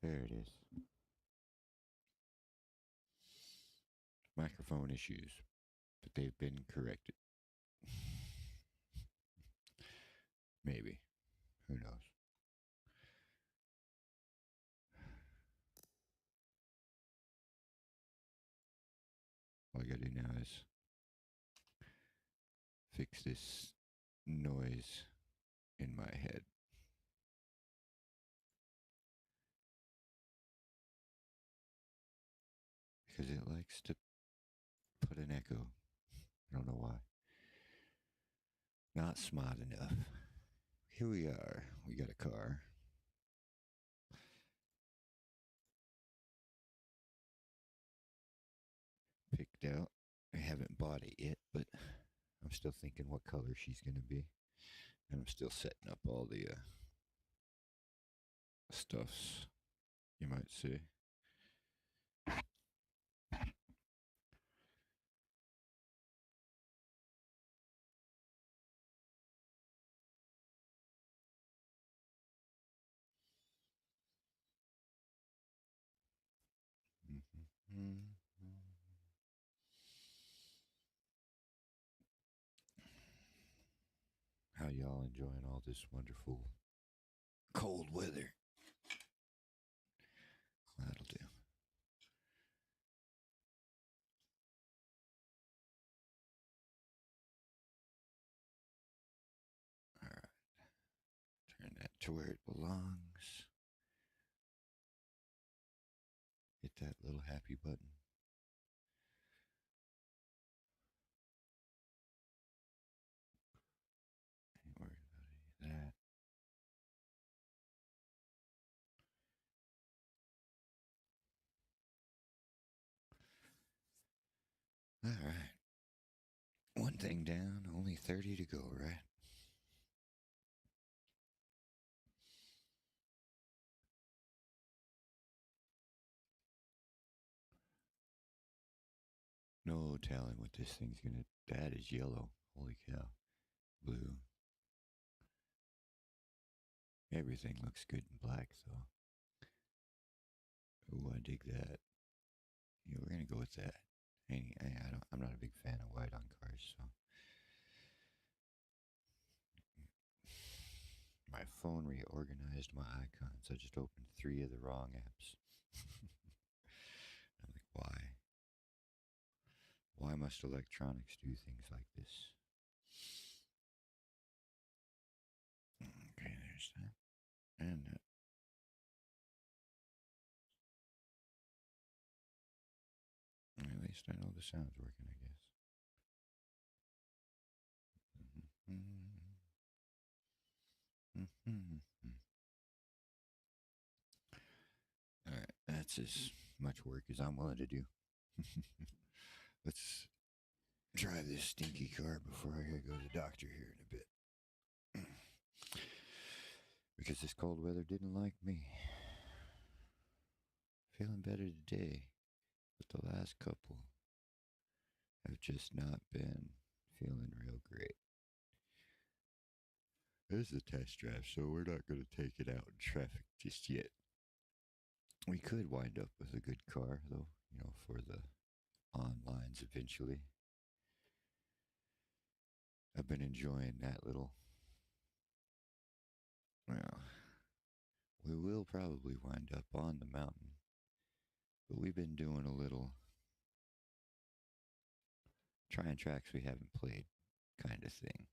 There it is. Microphone issues, but they've been corrected. Maybe. Who knows? All I gotta do now is fix this noise in my head. Because it likes to put an echo. I don't know why. Not smart enough. Here we are. We got a car. Picked out. I haven't bought it yet, but I'm still thinking what color she's going to be. And I'm still setting up all the stuffs, you might say. How y'all enjoying all this wonderful cold weather? That'll do. All right. Turn that to where it belongs. Hit that little happy button. Ain't worried about any of that. All right. One thing down, only 30 to go, right? No telling what this thing's gonna... That is yellow. Holy cow. Blue. Everything looks good in black, though. Ooh, I dig that. Yeah, we're gonna go with that. I'm not a big fan of white on cars, so... My phone reorganized my icons. I just opened 3 of the wrong apps. I'm like, why? Why must electronics do things like this? Okay, there's that. And that. At least I know the sound's working, I guess. Alright, that's as much work as I'm willing to do. Let's drive this stinky car before I gotta go to the doctor here in a bit. Because this cold weather didn't like me. Feeling better today, but the last couple have just not been feeling real great. This is a test drive, so we're not going to take it out in traffic just yet. We could wind up with a good car, though, you know, for the onlines eventually. I've been enjoying that little... Well, we will probably wind up on the mountain, but we've been doing a little trying tracks we haven't played kind of thing.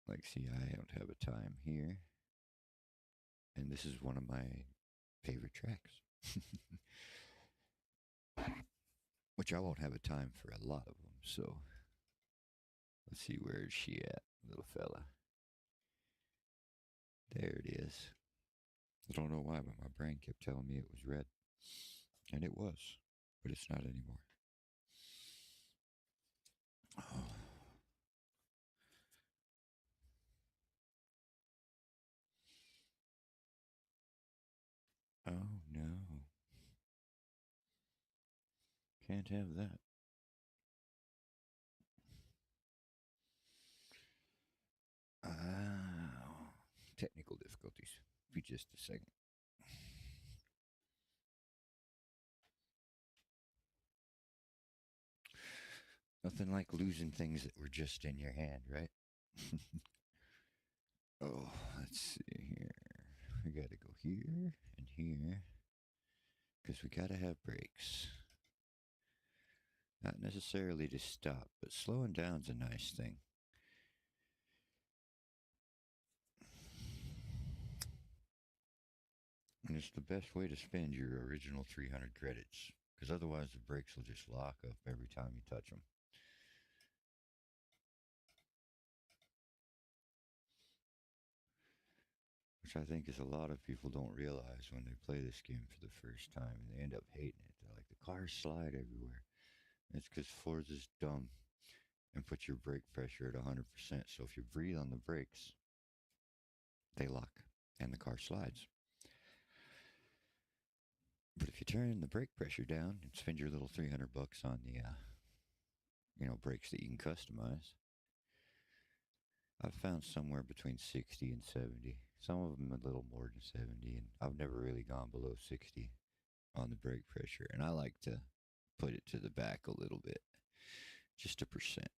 Like, see, I don't have a time here. And this is one of my favorite tracks. Which I won't have a time for a lot of them, so... Let's see, where is she at, little fella? There it is. I don't know why, but my brain kept telling me it was red. And it was, but it's not anymore. Oh. Oh, no. Can't have that. Technical difficulties. just a second. Nothing like losing things that were just in your hand, right? Oh, let's see here. We got to go here and here because we got to have brakes. Not necessarily to stop, but slowing down's a nice thing. And it's the best way to spend your original 300 credits, because otherwise the brakes will just lock up every time you touch them. Which I think is a lot of people don't realize when they play this game for the first time, and they end up hating it. They're like, the cars slide everywhere. And it's because Forza's dumb and puts your brake pressure at 100%. So if you breathe on the brakes, they lock and the car slides. But if you turn the brake pressure down and spend your little $300 on the, brakes that you can customize, I've found somewhere between 60 and 70. Some of them a little more than 70, and I've never really gone below 60 on the brake pressure. And I like to put it to the back a little bit, just a percent.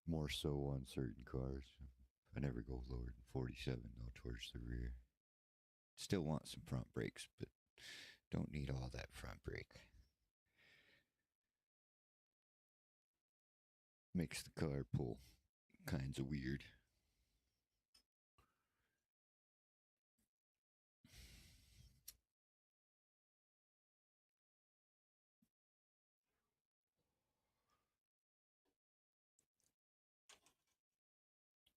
More so on certain cars. I never go lower than 47 though, towards the rear. Still want some front brakes, but don't need all that front brake. Makes the car pull kinds of weird.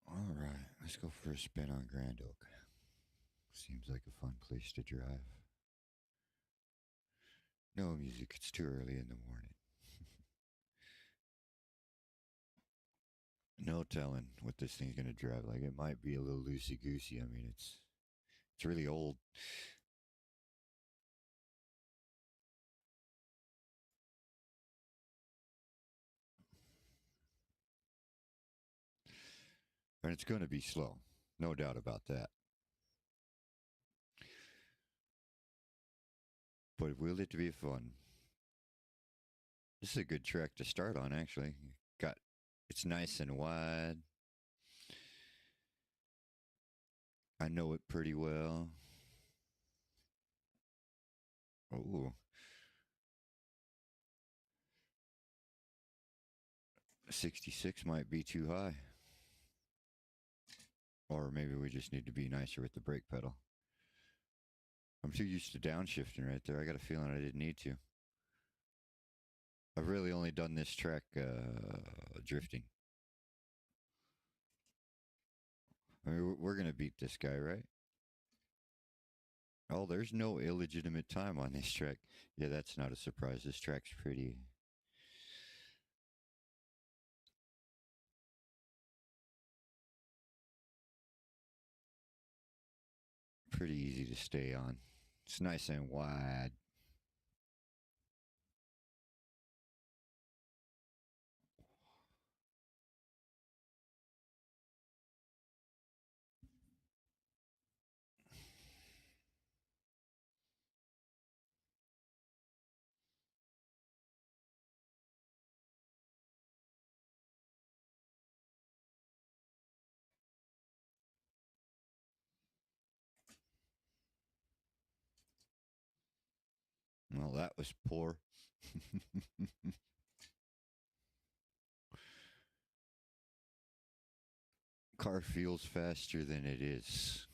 All right, let's go for a spin on Grand Oak. Seems like a fun place to drive. No music, it's too early in the morning. No telling what this thing's going to drive like. It might be a little loosey-goosey. I mean, it's really old. And it's going to be slow. No doubt about that. But will it be fun? This is a good track to start on, actually. It's nice and wide. I know it pretty well. Oh. 66 might be too high. Or maybe we just need to be nicer with the brake pedal. I'm too used to downshifting right there. I got a feeling I didn't need to. I've really only done this track drifting. I mean, we're going to beat this guy, right? Oh, there's no illegitimate time on this track. Yeah, that's not a surprise. This track's pretty easy to stay on. It's nice and wide. Well, that was poor. Car feels faster than it is.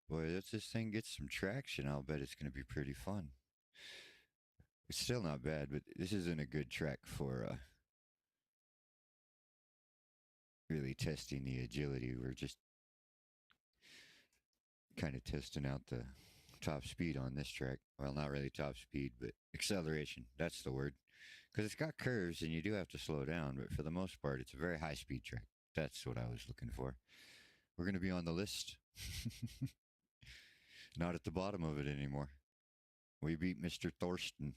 Boy, if this thing gets some traction, I'll bet it's going to be pretty fun. It's still not bad, but this isn't a good track for really testing the agility. We're just kind of testing out the top speed on this track. Well, not really top speed, but acceleration. That's the word. Because it's got curves and you do have to slow down, but for the most part, it's a very high speed track. That's what I was looking for. We're going to be on the list. Not at the bottom of it anymore. We beat Mr. Thorsten.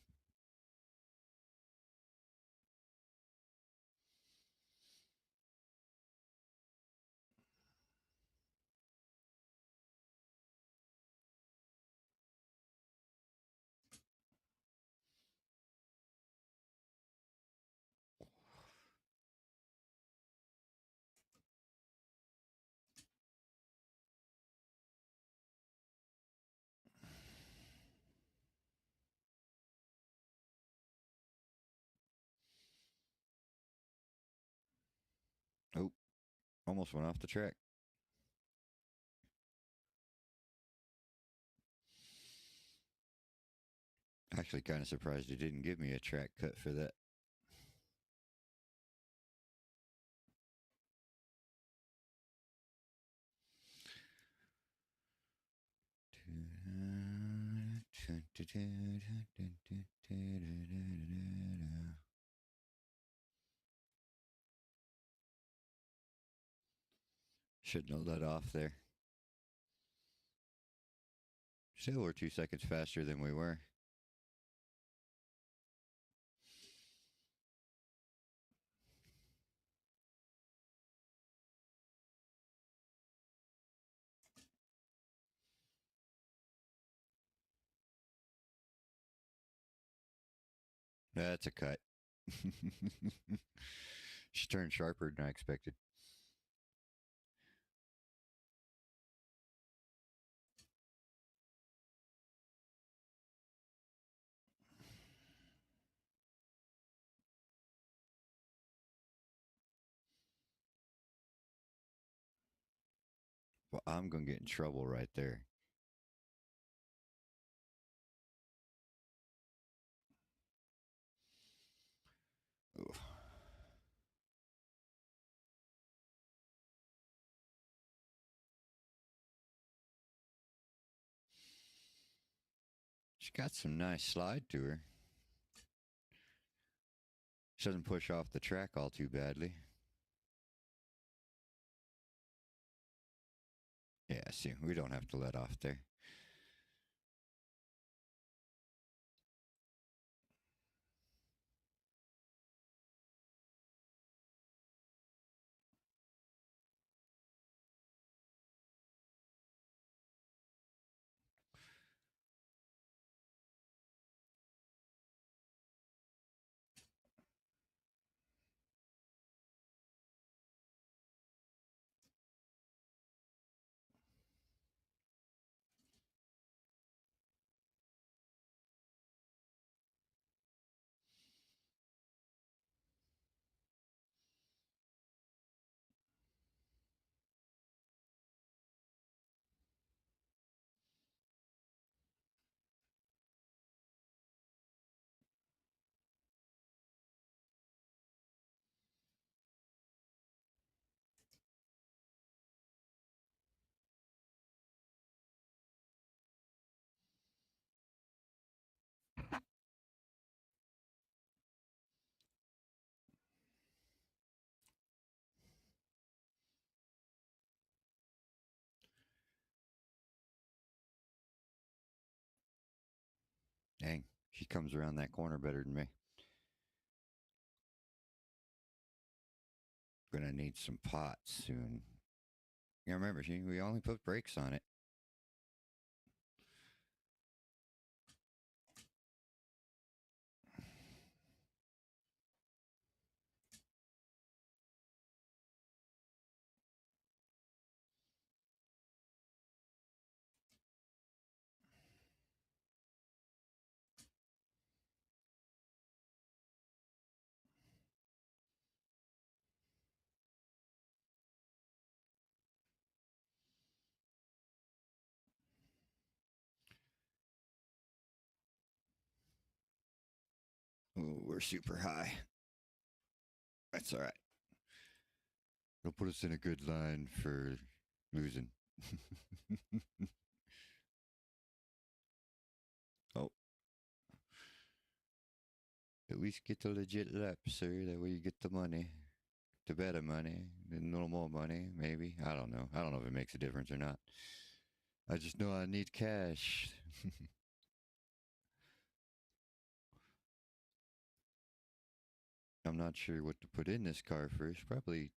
Oh, almost went off the track. Actually, kind of surprised it didn't give me a track cut for that. Shouldn't have let off there. Still, we're 2 seconds faster than we were. That's a cut. She turned sharper than I expected. Well, I'm going to get in trouble right there. Oof. She's got some nice slide to her. She doesn't push off the track all too badly. Yeah, see, we don't have to let off there. Dang, she comes around that corner better than me. Gonna need some pots soon. Yeah, remember, we only put brakes on it. Ooh, we're super high. That's all right. It'll put us in a good line for losing. At least get the legit laps, sir. That way you get the money. The better money. A little more money, maybe. I don't know. I don't know if it makes a difference or not. I just know I need cash. I'm not sure what to put in this car first. Probably,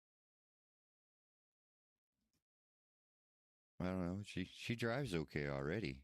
I don't know. She drives okay already.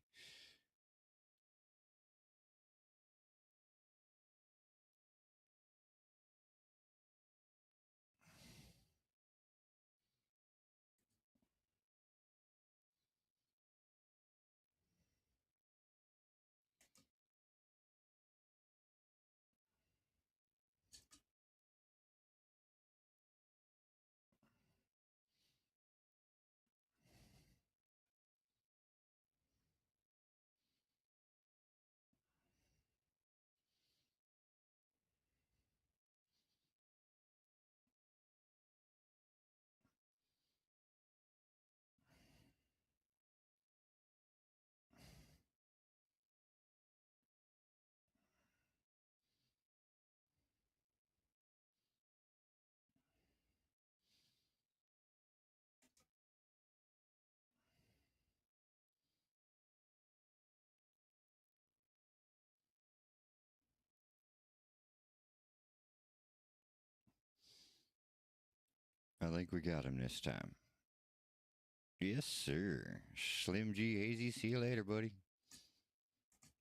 I think we got him this time. Yes, sir. Slim G Hazy. See you later, buddy.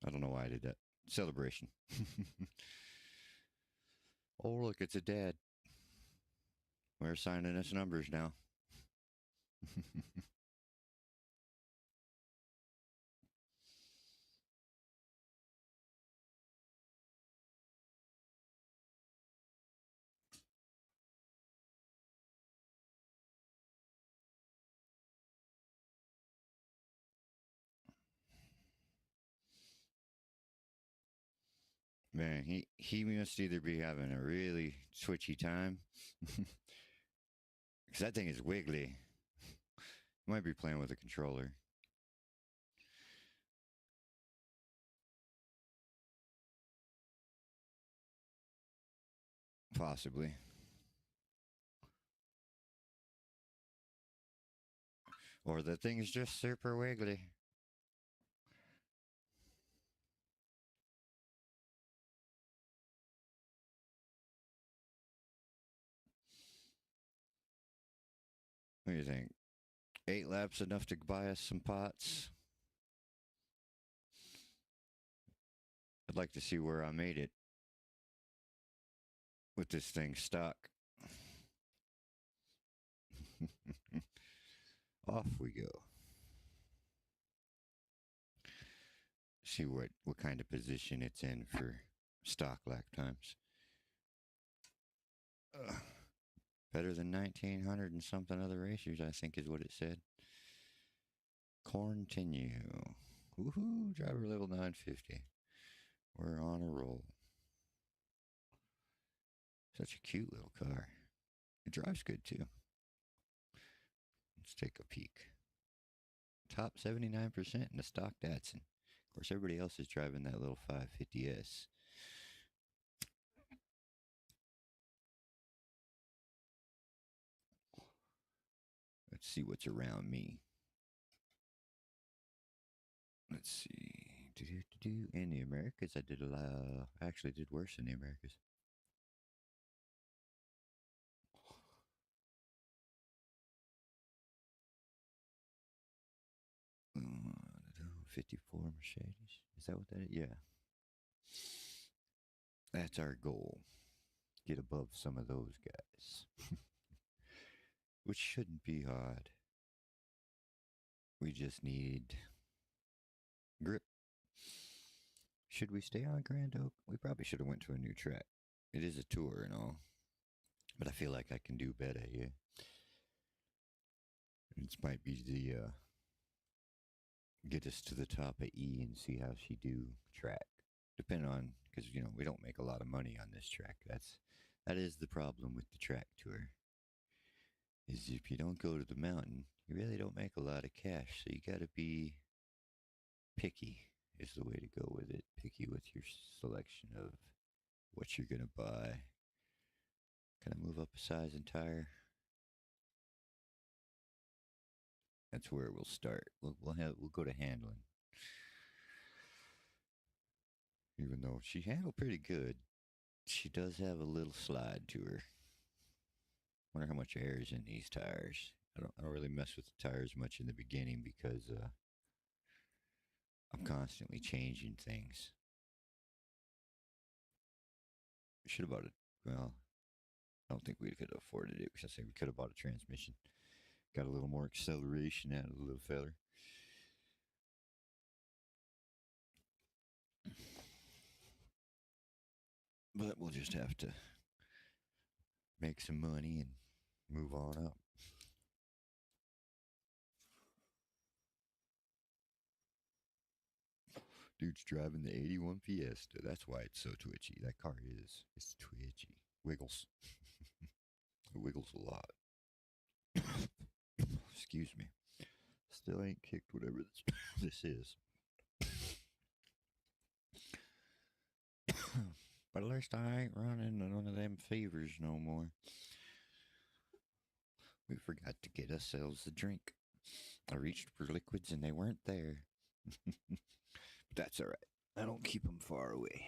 I don't know why I did that. Celebration. Oh, look, it's a dad. We're assigning us numbers now. Man, he must either be having a really twitchy time. Because that thing is wiggly. Might be playing with a controller. Possibly. Or the thing is just super wiggly. What do you think? 8 laps enough to buy us some pots? I'd like to see where I made it with this thing stuck. Off we go. See what kind of position it's in for stock lap times. Better than 1900 and something other racers, I think is what it said. Continue. Woohoo, driver level 950. We're on a roll. Such a cute little car. It drives good too. Let's take a peek. Top 79% in the stock Datsun. Of course, everybody else is driving that little 550S. Let's see what's around me. Let's see. In the Americas, I did a lot. I actually did worse in the Americas. 54 Mercedes. Is that what that is? Yeah. That's our goal. Get above some of those guys. Which shouldn't be hard. We just need grip. Should we stay on Grand Oak? We probably should have went to a new track. It is a tour and all. But I feel like I can do better here. This might be the get us to the top of E and see how she do track. Depending on, because we don't make a lot of money on this track. That is the problem with the track tour. Is if you don't go to the mountain, you really don't make a lot of cash. So you got to be picky. Is the way to go with it. Picky with your selection of what you're going to buy. Can I move up a size and tire? That's where we'll start. We'll go to handling. Even though she handled pretty good, she does have a little slide to her. Wonder how much air is in these tires. I don't really mess with the tires much in the beginning because I'm constantly changing things. We should have bought it. Well, I don't think we could have afforded it. Because I say we could have bought a transmission. Got a little more acceleration out of the little feller. But we'll just have to make some money and move on up. Dude's driving the 81 Fiesta. That's why it's so twitchy. That car is. It's twitchy. Wiggles. It wiggles a lot. Excuse me. Still ain't kicked whatever this is. But at least I ain't running none of them fevers no more. We forgot to get ourselves a drink. I reached for liquids and they weren't there. But that's all right. I don't keep them far away.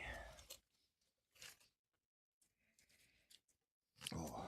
Oh.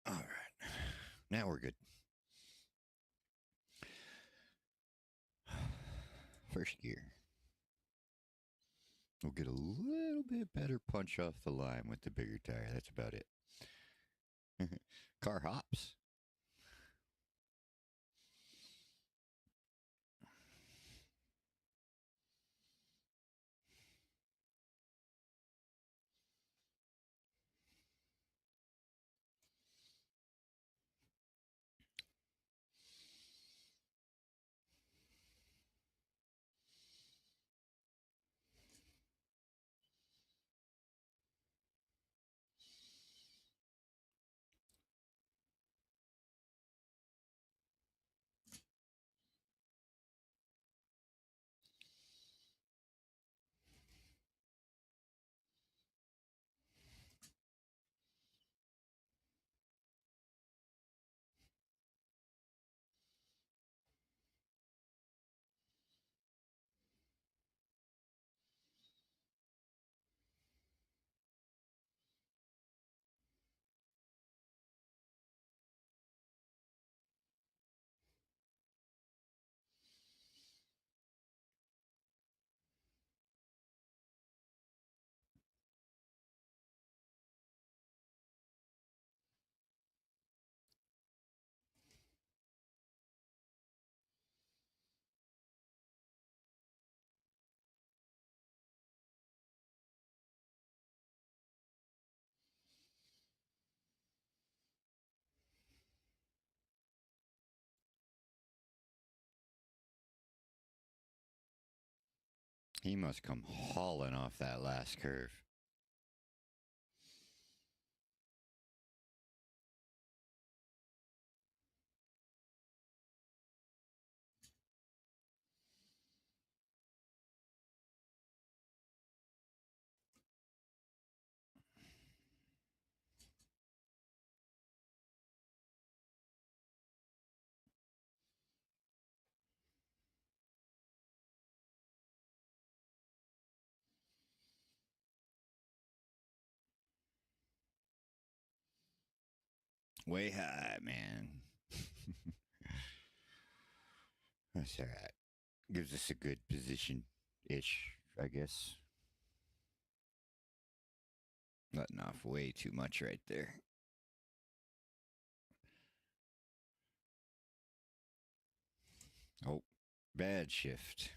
All right. Now we're good. First gear. We'll get a little bit better punch off the line with the bigger tire. That's about it. Car hops. He must come hauling off that last curve. Way high, man. That's all right. Gives us a good position-ish, I guess. Letting off way too much right there. Oh, bad shift.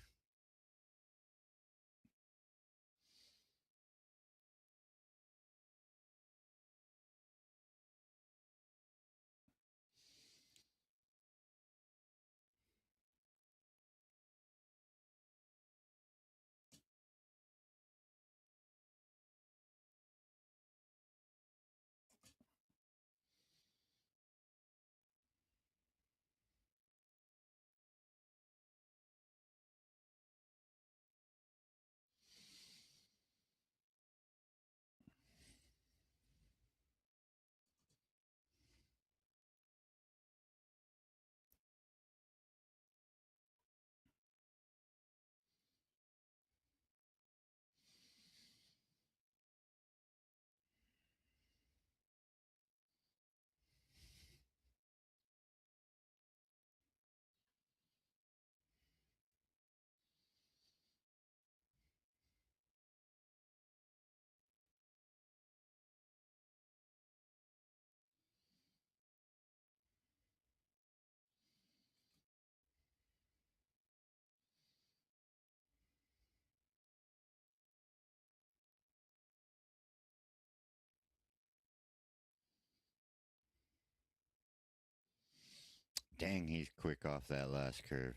Dang, he's quick off that last curve.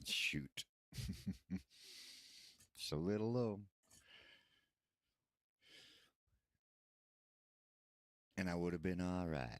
Shoot. Just a little low. And I would have been all right.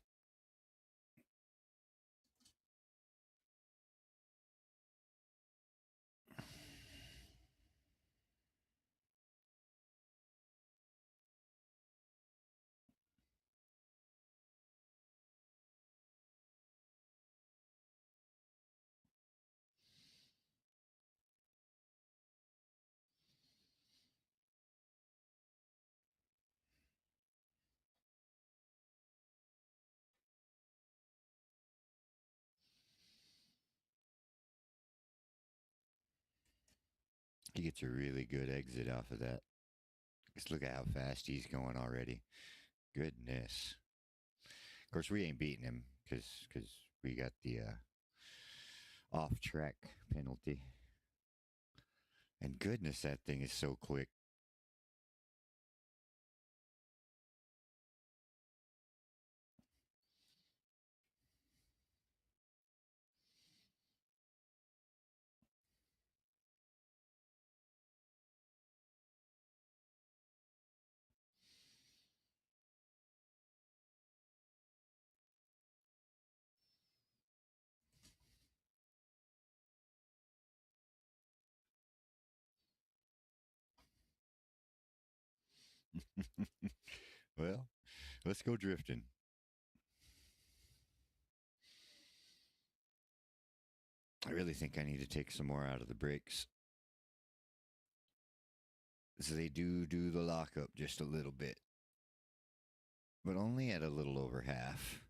He gets a really good exit off of that. Just look at how fast he's going already. Goodness. Of course, we ain't beating him because we got the off track penalty. And goodness, that thing is so quick. Well, let's go drifting. I really think I need to take some more out of the brakes. So they do the lockup just a little bit, but only at a little over half.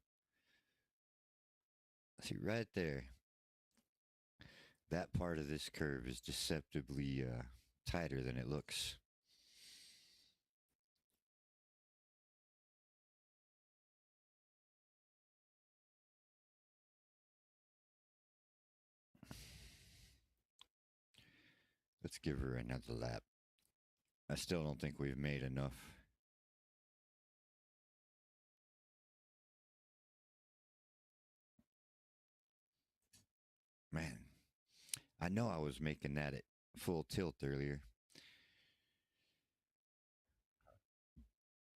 See, right there, that part of this curve is deceptively tighter than it looks. Let's give her another lap. I still don't think we've made enough. Man, I know I was making that at full tilt earlier.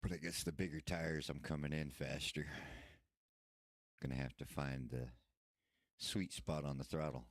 But I guess the bigger tires, I'm coming in faster. Gonna have to find the sweet spot on the throttle.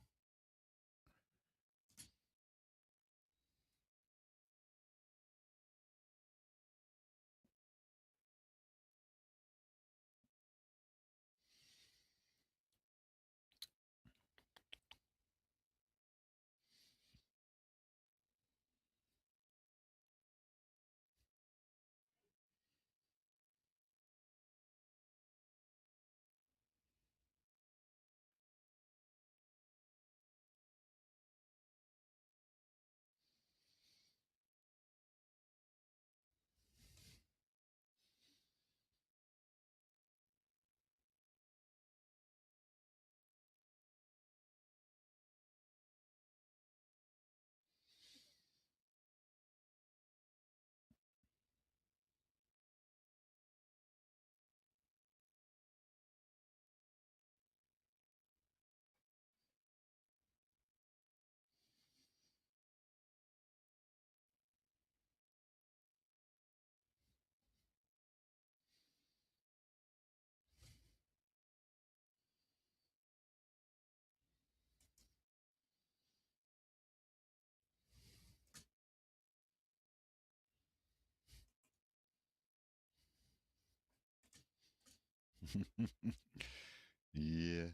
Yeah.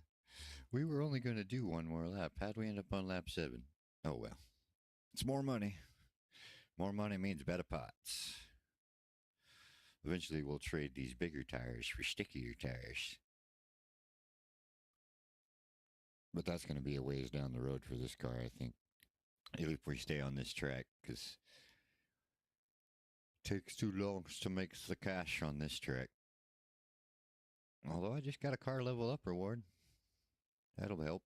We were only going to do one more lap. How'd we end up on lap 7? Oh, well. It's more money. More money means better pots. Eventually, we'll trade these bigger tires for stickier tires. But that's going to be a ways down the road for this car, I think. If we stay on this track, because it takes too long to make the cash on this track. Although I just got a car level up reward. That'll help.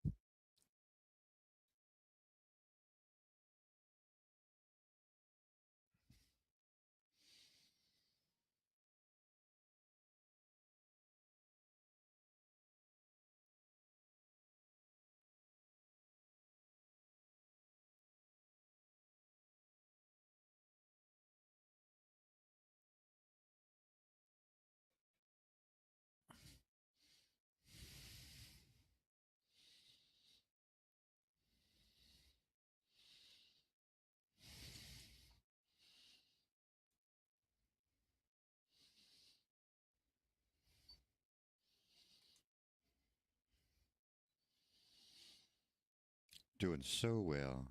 Doing so well.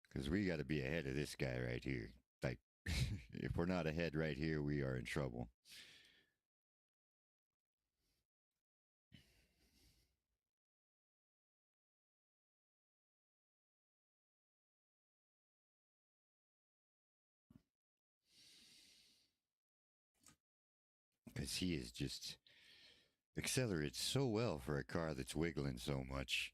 Because we got to be ahead of this guy right here. Like, if we're not ahead right here, we are in trouble. Because he is just accelerates so well for a car that's wiggling so much.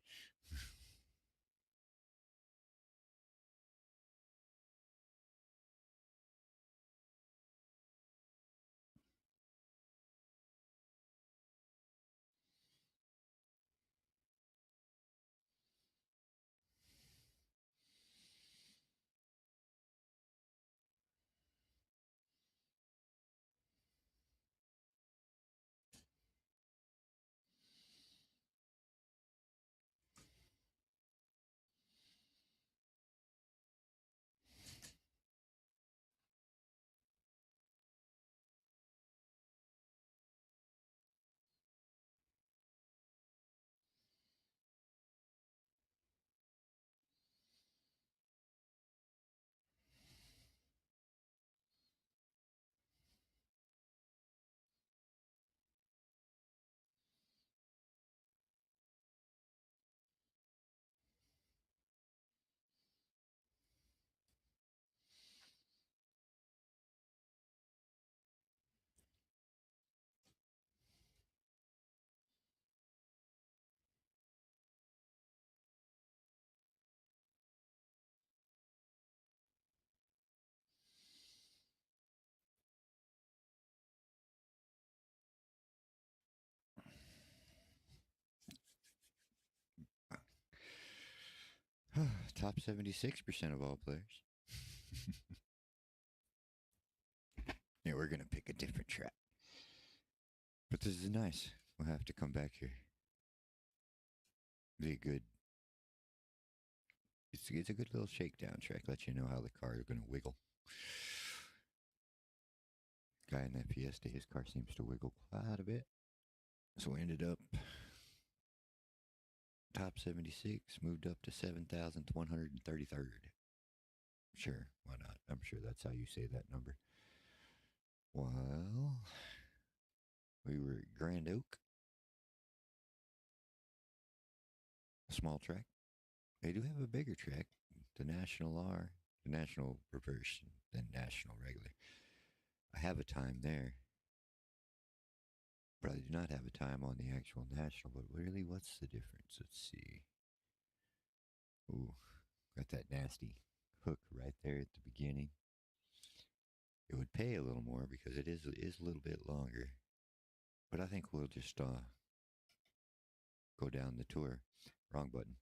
Top 76% of all players. Yeah, we're going to pick a different track. But this is nice. We'll have to come back here. Be good. It's a good little shakedown track. Let you know how the car is going to wiggle. Guy in that Fiesta, his car seems to wiggle quite a bit. So we ended up top 76, moved up to 7,133rd. Sure, why not? I'm sure that's how you say that number. Well, we were at Grand Oak, a small track. They do have a bigger track, the National R, the National Reverse, then National Regular. I have a time there, but I do not have a time on the actual National. But really, what's the difference? Let's see. Ooh, got that nasty hook right there at the beginning. It would pay a little more because it is a little bit longer. But I think we'll just go down the tour. Wrong button.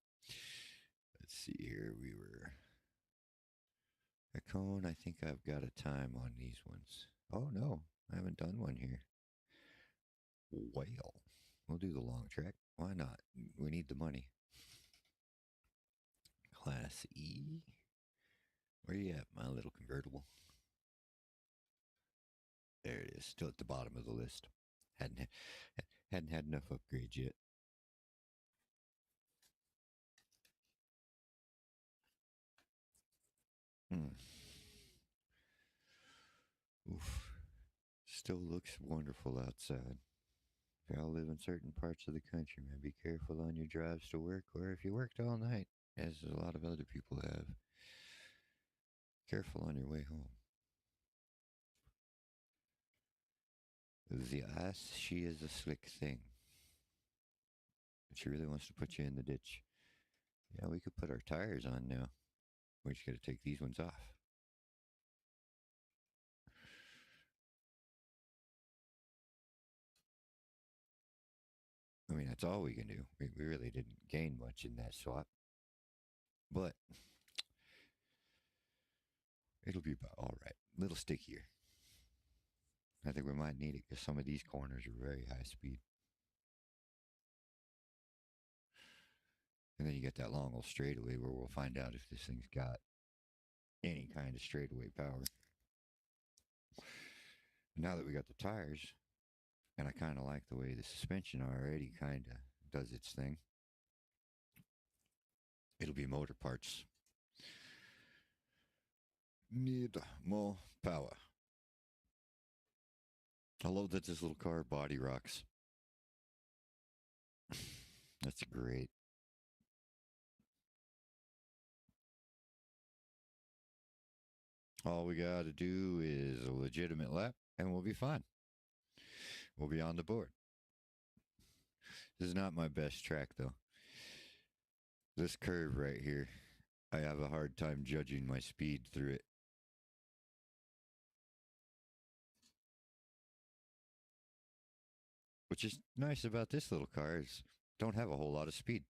Let's see here. We were a cone. I think I've got a time on these ones. Oh no, I haven't done one here. Well, we'll do the long track. Why not? We need the money. Class E. Where you at, my little convertible? There it is. Still at the bottom of the list. Hadn't had enough upgrades yet. Hmm. Oof. Still looks wonderful outside. If y'all live in certain parts of the country, man, be careful on your drives to work, or if you worked all night, as a lot of other people have, careful on your way home. The ice, she is a slick thing. But she really wants to put you in the ditch. Yeah, we could put our tires on now. We just got to take these ones off. I mean, that's all we can do. We really didn't gain much in that swap. But it'll be about all right. A little stickier. I think we might need it because some of these corners are very high speed. And then you get that long old straightaway where we'll find out if this thing's got any kind of straightaway power. Now that we got the tires, and I kind of like the way the suspension already kind of does its thing, It'll be motor parts. Need more power. I love that this little car body rocks. That's great. All we got to do is a legitimate lap and we'll be fine. We'll be on the board. This is not my best track, though. This curve right here, I have a hard time judging my speed through it. Which is nice about this little car is don't have a whole lot of speed.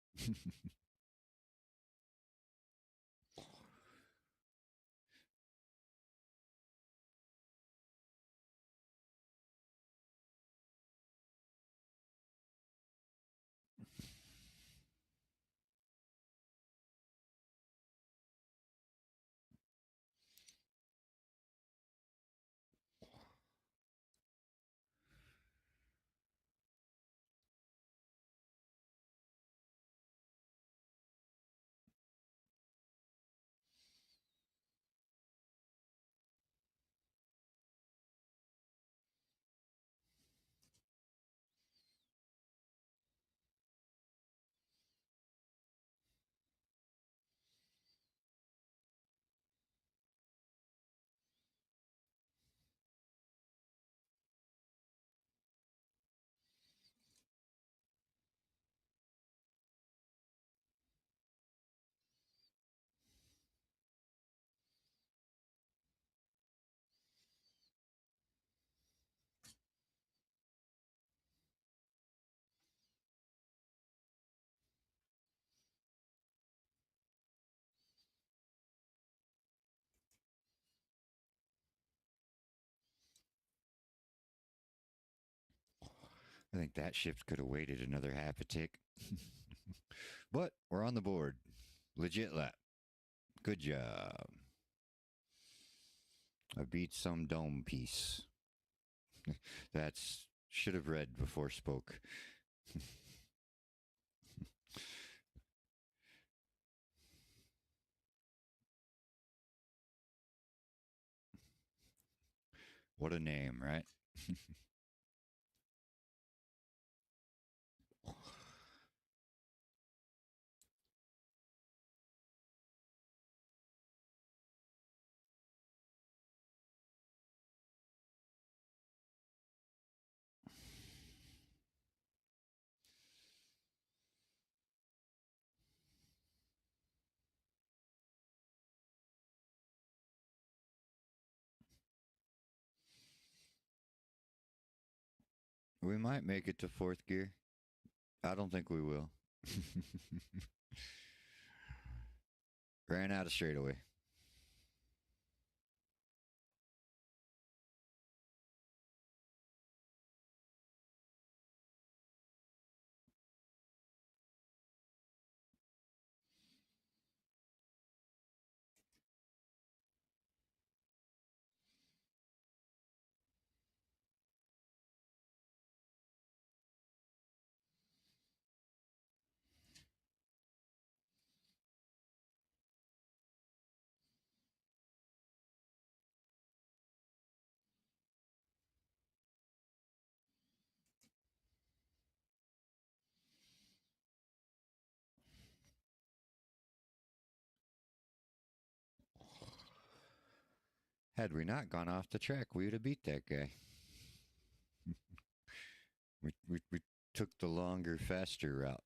I think that shift could have waited another half a tick. But we're on the board. Legit lap. Good job. I beat some dome piece. That's should have read before spoke. What a name, right? We might make it to fourth gear. I don't think we will. Ran out of straightaway. Had we not gone off the track, we would have beat that guy. We took the longer, faster route.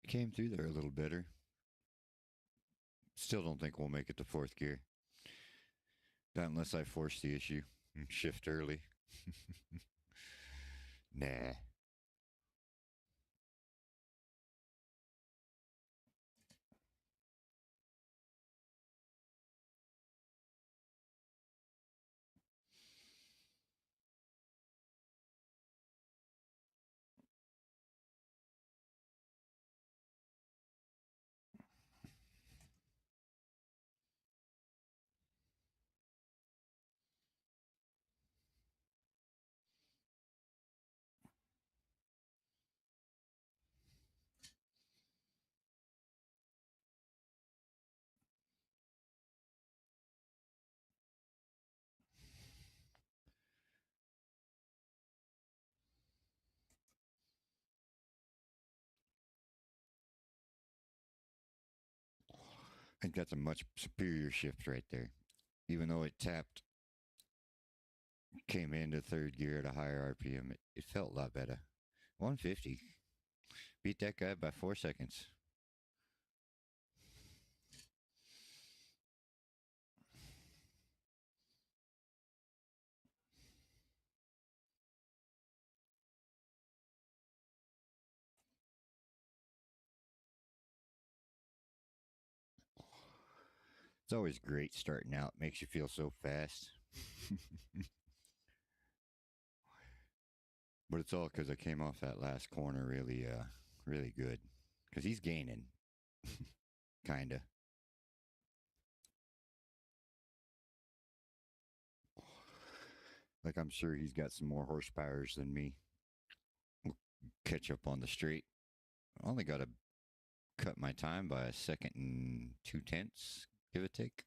Came through there a little better. Still don't think we'll make it to fourth gear. Not unless I force the issue and shift early. Nah. I think that's a much superior shift right there. Even though it tapped, came into third gear at a higher RPM, it felt a lot better. 150. Beat that guy by 4 seconds. It's always great starting out. Makes you feel so fast. But it's all because I came off that last corner really good. Because he's gaining. Kinda. Like I'm sure he's got some more horsepowers than me. Catch up on the straight. I only got to cut my time by a second and 2/10, give or take.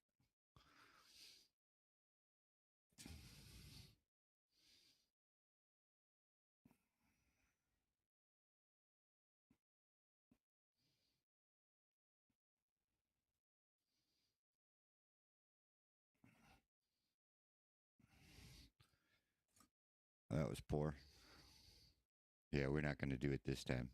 That was poor. Yeah, we're not going to do it this time.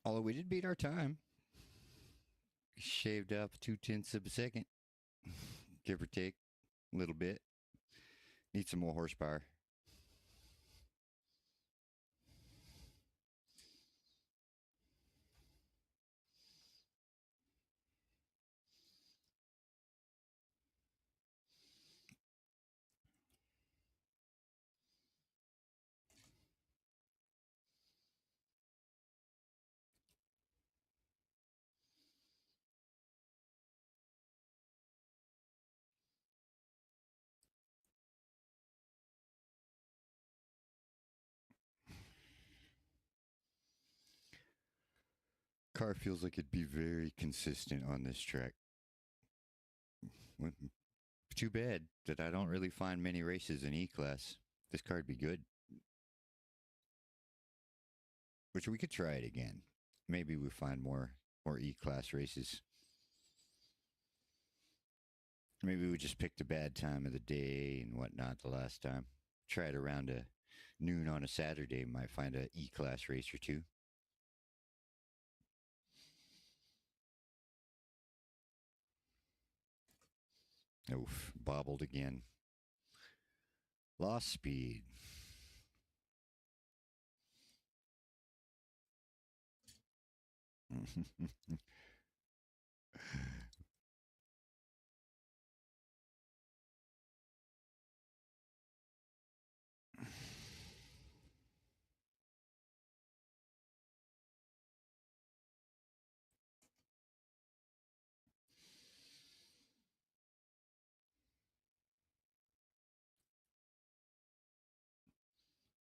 Although we did beat our time. Shaved up 2/10 of a second, give or take a little bit. Need some more horsepower. Car feels like it'd be very consistent on this track. Too bad that I don't really find many races in E-Class. This car'd be good. Which we could try it again. Maybe we find more E-Class races. Maybe we just picked a bad time of the day and whatnot the last time. Try it around noon on a Saturday. Might find a E-Class race or two. Oof, bobbled again. Lost speed.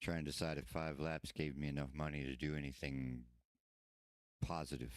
Trying to decide if 5 laps gave me enough money to do anything positive.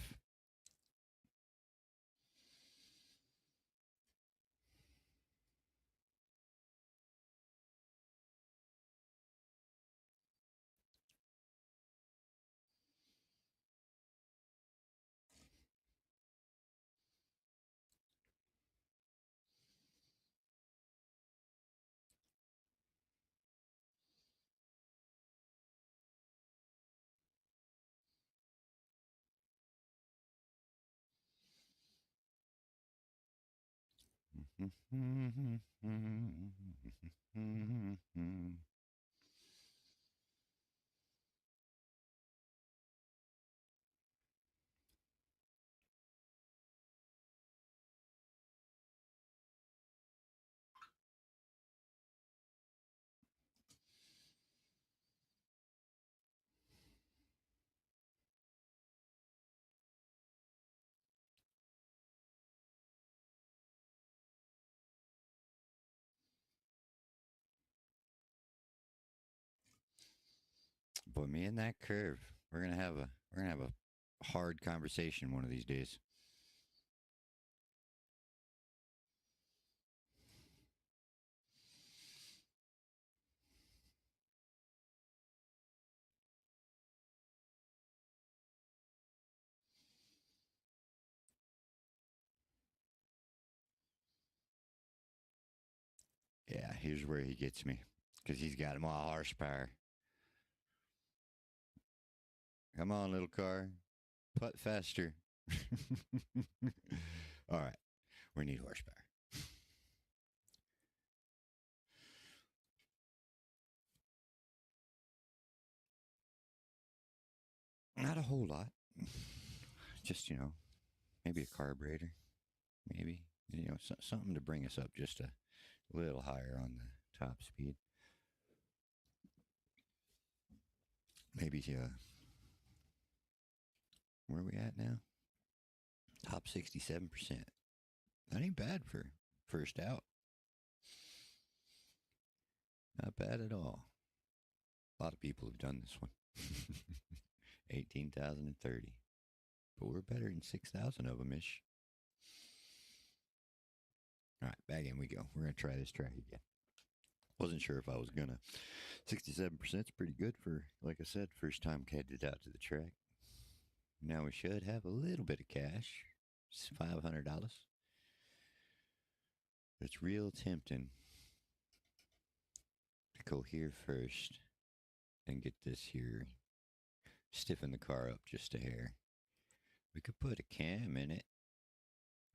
Boy, me and that curve, we're gonna have a hard conversation one of these days. Yeah, here's where he gets me, because he's got more horsepower. Come on, little car, putt faster. All right, we need horsepower. Not a whole lot. Just, maybe a carburetor. Maybe, something to bring us up just a little higher on the top speed. Maybe, where are we at now? Top 67%. That ain't bad for first out. Not bad at all. A lot of people have done this one. 18,030. But we're better than 6,000 of them ish. All right, back in we go. We're going to try this track again. Wasn't sure if I was going to. 67% is pretty good for, like I said, first time headed out to the track. Now we should have a little bit of cash. It's $500. It's real tempting to go here first and get this here. Stiffen the car up just a hair. We could put a cam in it.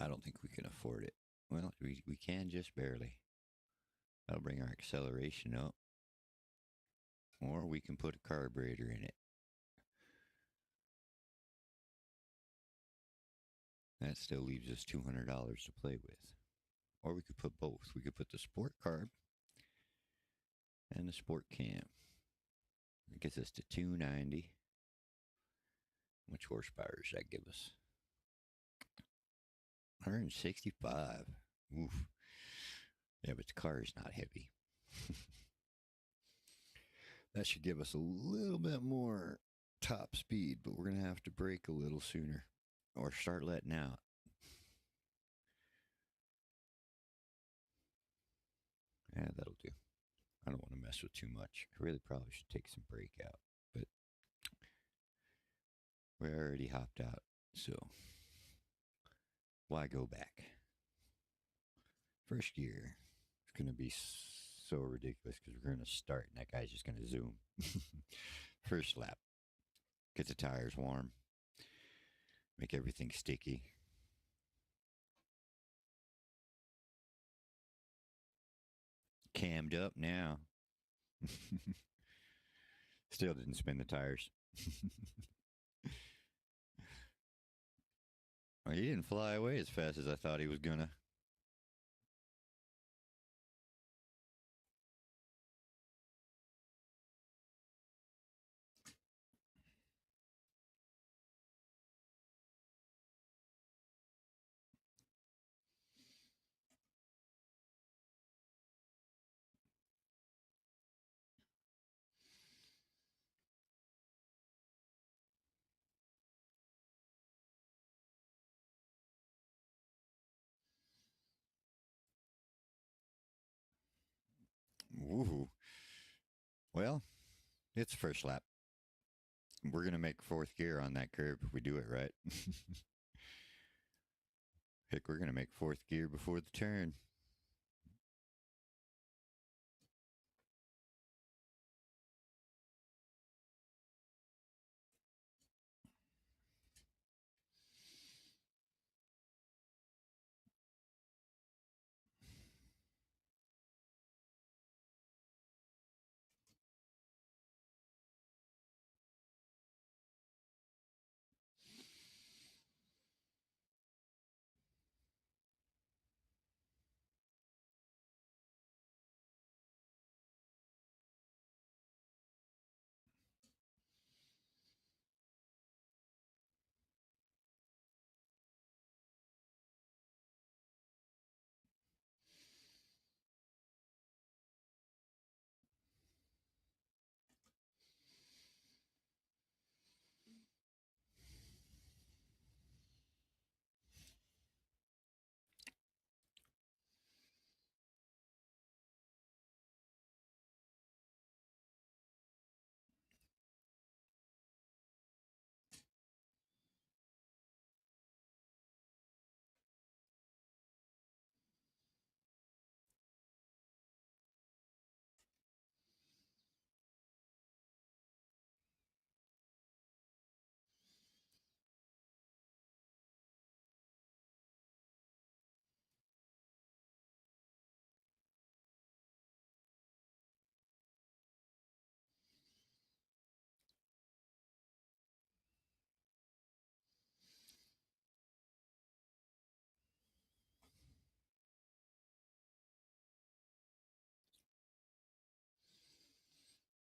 I don't think we can afford it. Well, we can just barely. That'll bring our acceleration up. Or we can put a carburetor in it. That still leaves us $200 to play with. Or we could put both. We could put the sport carb and the sport cam. It gets us to 290. Much horsepower does that give us? 165. Oof. Yeah, but the car is not heavy. That should give us a little bit more top speed, but we're going to have to brake a little sooner or start letting out. Yeah, that'll do. I don't want to mess with too much. I really probably should take some brake out, but we're already hopped out, so why go back? First gear, it's going to be so ridiculous because we're going to start and that guy's just going to zoom. First lap, get the tires warm, make everything sticky. Cammed up now. Still didn't spin the tires. Well, he didn't fly away as fast as I thought he was gonna. Woohoo. Well, it's first lap. We're going to make fourth gear on that curve if we do it right. Heck, we're going to make fourth gear before the turn.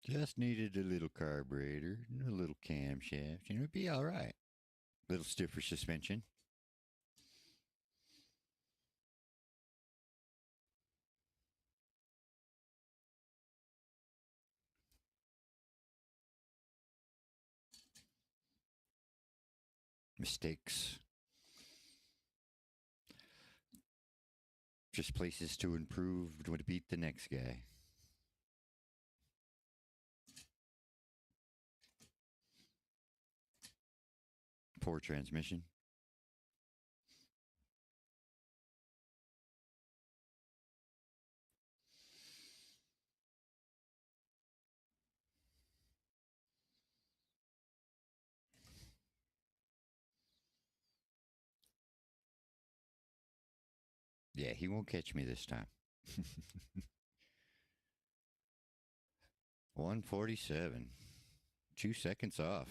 Just needed a little carburetor and a little camshaft, and it'd be all right. Little stiffer suspension. Mistakes. Just places to improve to beat the next guy. Poor transmission. Yeah, he won't catch me this time. 147. 2 seconds off.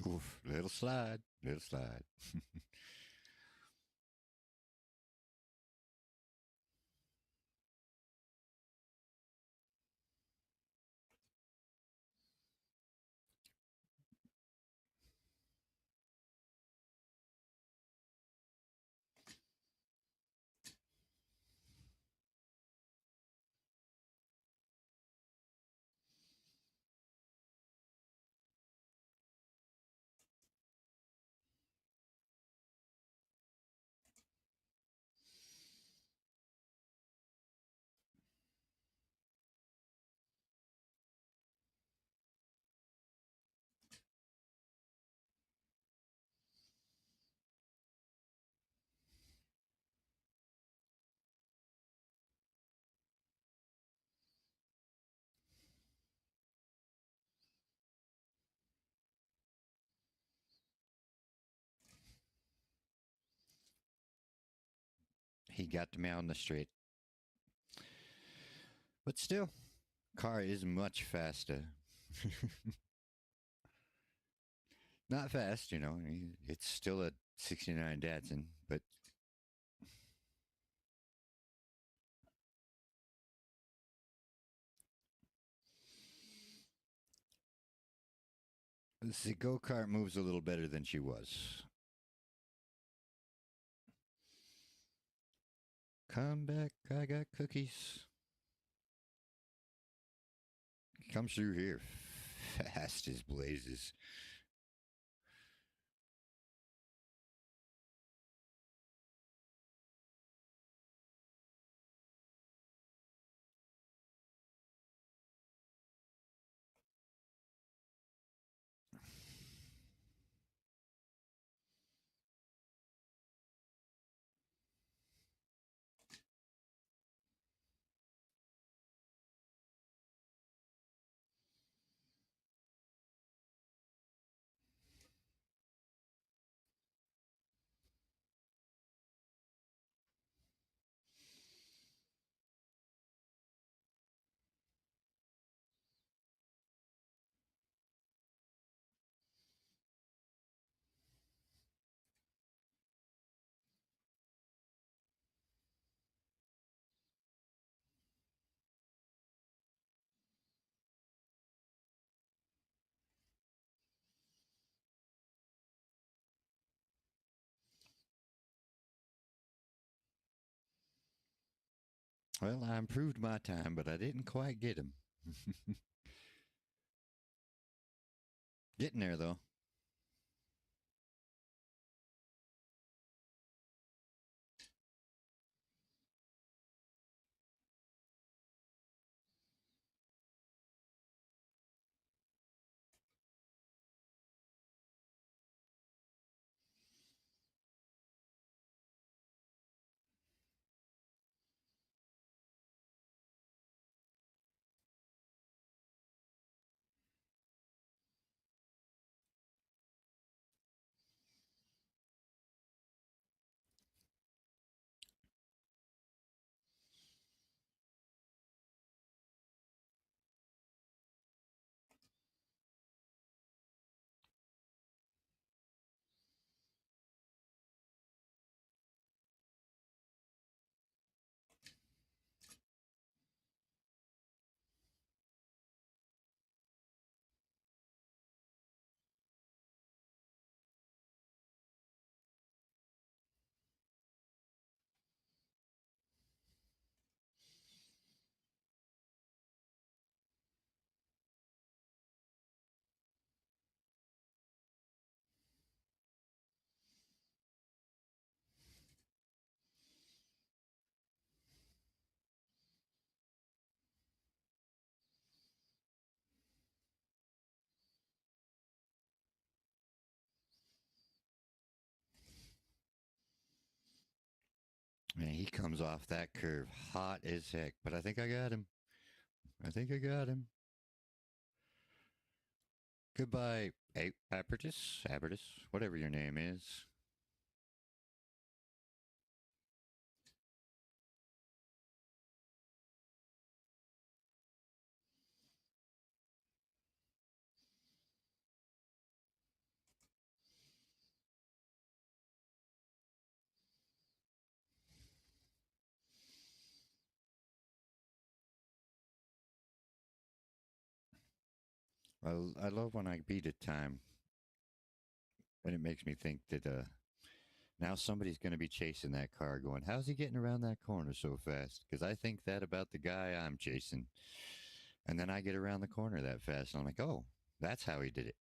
Oof, little slide, little slide. He got me on the straight. But still, car is much faster. Not fast, you know. It's still a 69 Datsun, but the go-kart moves a little better than she was. Come back, I got cookies. Comes through here fast as blazes. Well, I improved my time, but I didn't quite get him. Getting there, though. Man, he comes off that curve hot as heck, but I think I got him. I think I got him. Goodbye, Apertus, whatever your name is. I love when I beat a time, and it makes me think that now somebody's going to be chasing that car, going, "How's he getting around that corner so fast?" Because I think that about the guy I'm chasing, and then I get around the corner that fast, and I'm like, "Oh, that's how he did it."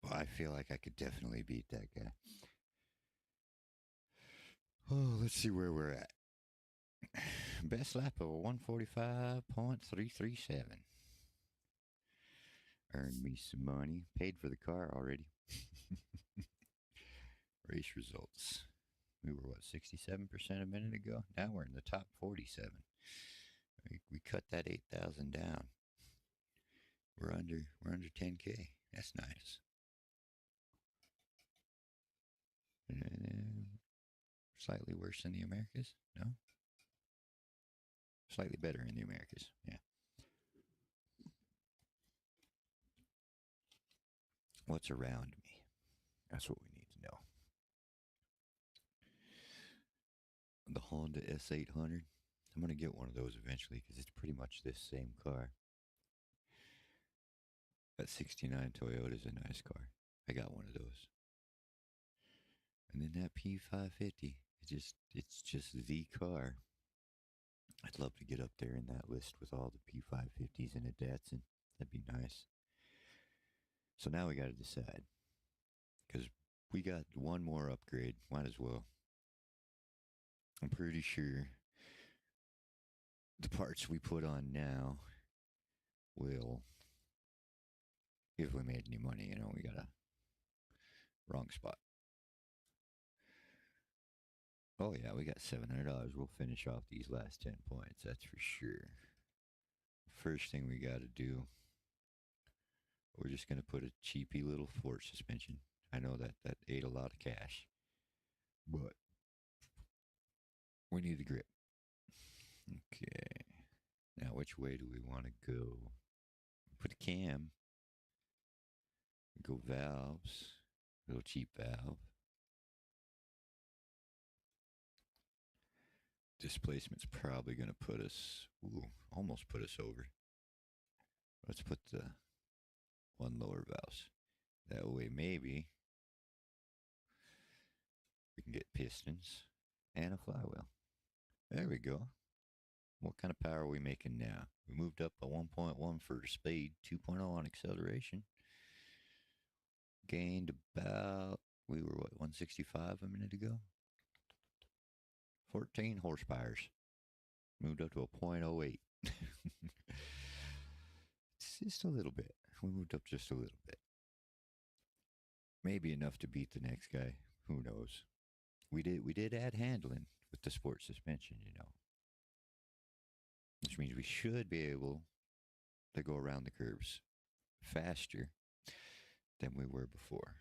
Well, I feel like I could definitely beat that guy. Oh, let's see where we're at. Best lap of 145.337. Earned me some money. Paid for the car already. Race results. We were, what, 67% a minute ago? Now we're in the top 47. We cut that 8,000 down. We're under 10K. That's nice. Slightly worse than the Americas? No? Slightly better in the Americas, yeah. What's around me? That's what we need to know. The Honda S800. I'm going to get one of those eventually because it's pretty much this same car. That 69 Toyota is a nice car. I got one of those. And then that P550. It's just the car. I'd love to get up there in that list with all the P550s and a Datsun. That'd be nice. So now we got to decide. Because we got one more upgrade. Might as well. I'm pretty sure the parts we put on now will, if we made any money, we got a wrong spot. Oh yeah, we got $700. We'll finish off these last 10 points, that's for sure. First thing we got to do, we're just going to put a cheapy little Ford suspension. I know that ate a lot of cash, but we need the grip. Okay. Now, which way do we want to go? Put a cam. Go valves. Little cheap valve. Displacement's probably going to put us, almost put us over. Let's put the one lower valves. That way, maybe we can get pistons and a flywheel. There we go. What kind of power are we making now? We moved up a 1.1 for speed, 2.0 on acceleration. Gained about, we were what, 165 a minute ago? 14 horsepowers. Moved up to a 0.08. It's just a little bit. We moved up just a little bit. Maybe enough to beat the next guy. Who knows? We did add handling with the sport suspension, Which means we should be able to go around the curves faster than we were before.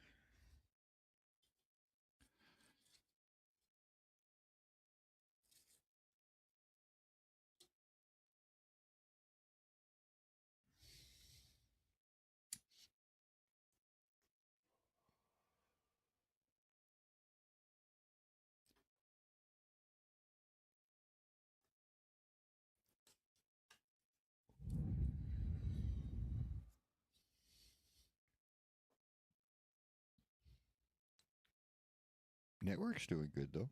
Network's doing good, though.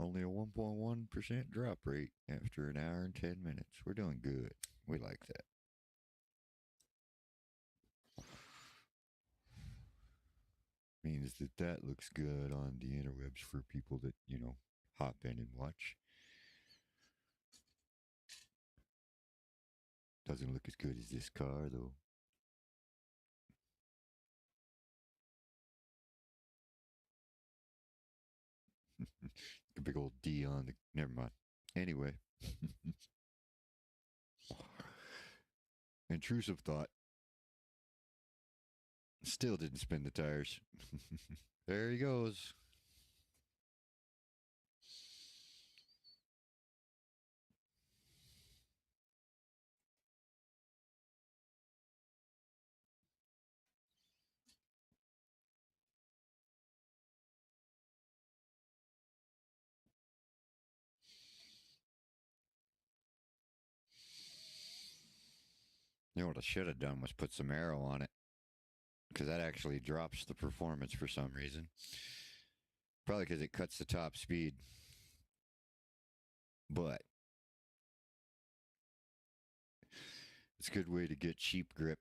Only a 1.1% drop rate after an hour and 10 minutes. We're doing good. We like that. Means that looks good on the interwebs for people that, hop in and watch. Doesn't look as good as this car, though. A big old D on the... Never mind. Anyway. Intrusive thought. Still didn't spin the tires. There he goes. You know what I should have done was put some arrow on it. Because that actually drops the performance for some reason. Probably because it cuts the top speed. But it's a good way to get cheap grip.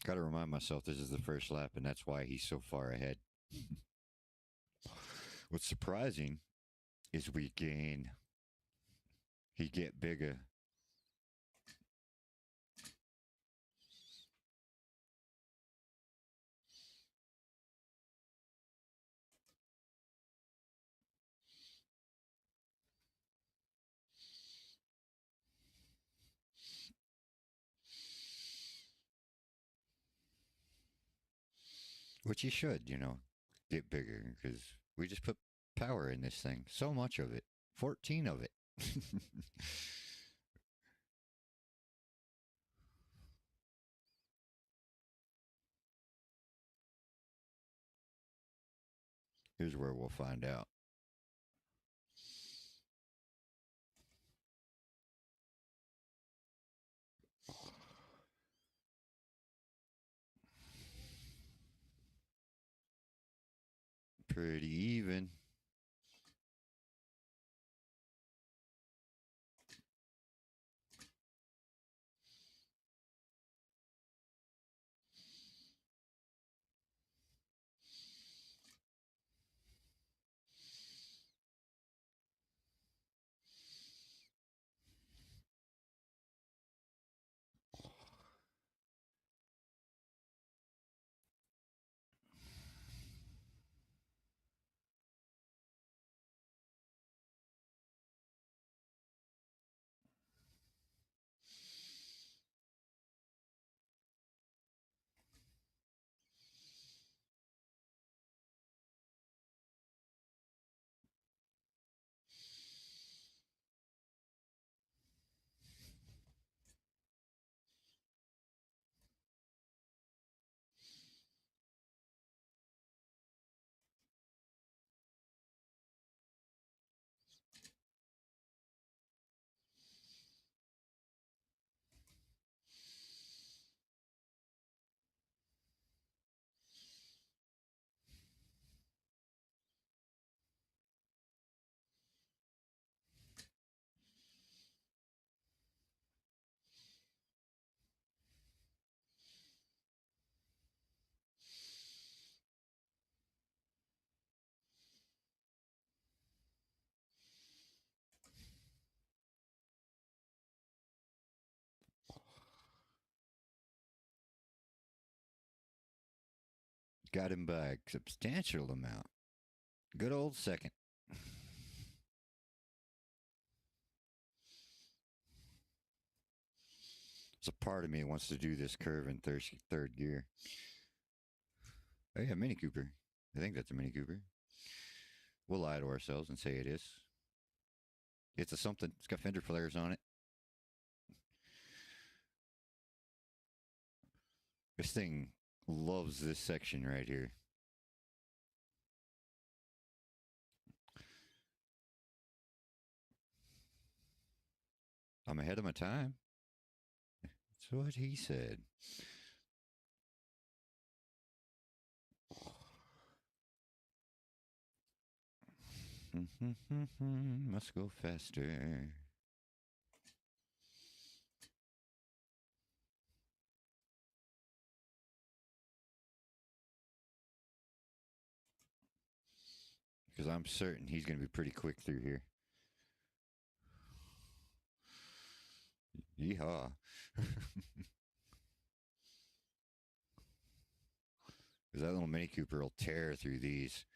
Got to remind myself this is the first lap, and that's why he's so far ahead. What's surprising is we gain He get bigger. Which he should, get bigger because we just put power in this thing. So much of it. 14 of it. Here's where we'll find out. Pretty even. Got him by a substantial amount. Good old second. There's a part of me that wants to do this curve in third gear. Oh yeah, Mini Cooper. I think that's a Mini Cooper. We'll lie to ourselves and say it is. It's a something. It's got fender flares on it. This thing loves this section right here. I'm ahead of my time. That's what he said. Must go faster. Because I'm certain he's going to be pretty quick through here. Yeehaw. Because that little Mini Cooper will tear through these.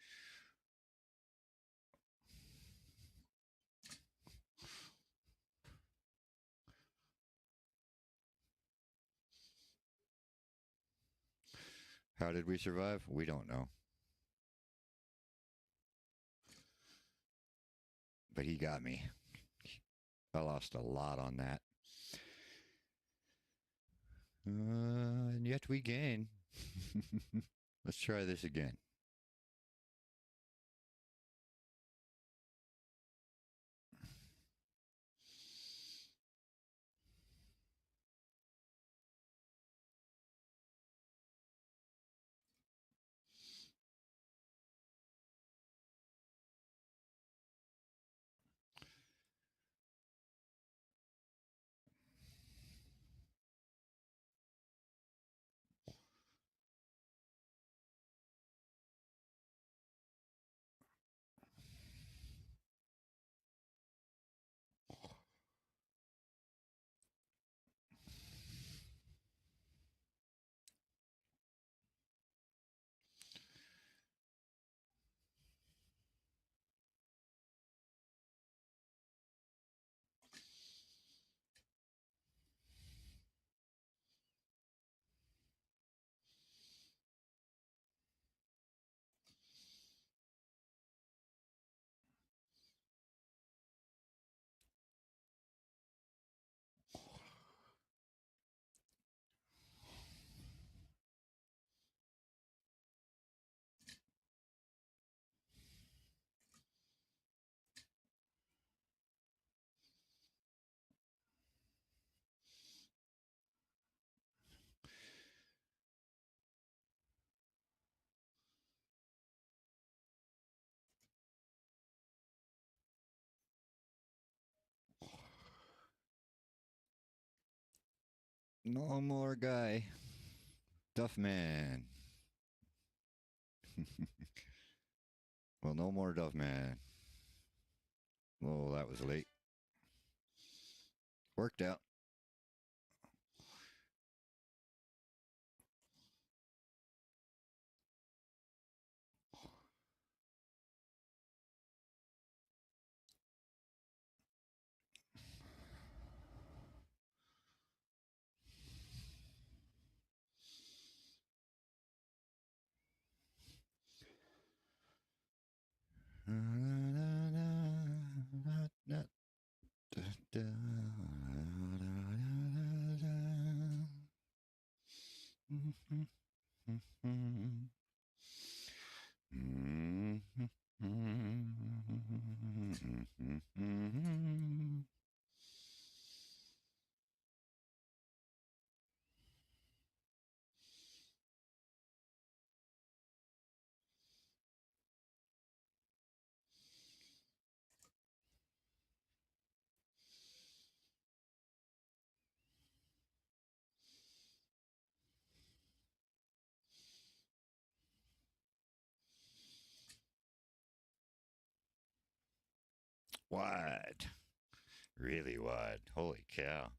How did we survive? We don't know. But he got me. I lost a lot on that. And yet we gain. Let's try this again. No more guy. Duffman. Well, no more Duffman. Oh, that was late. Worked out. Wide. Really wide. Holy cow.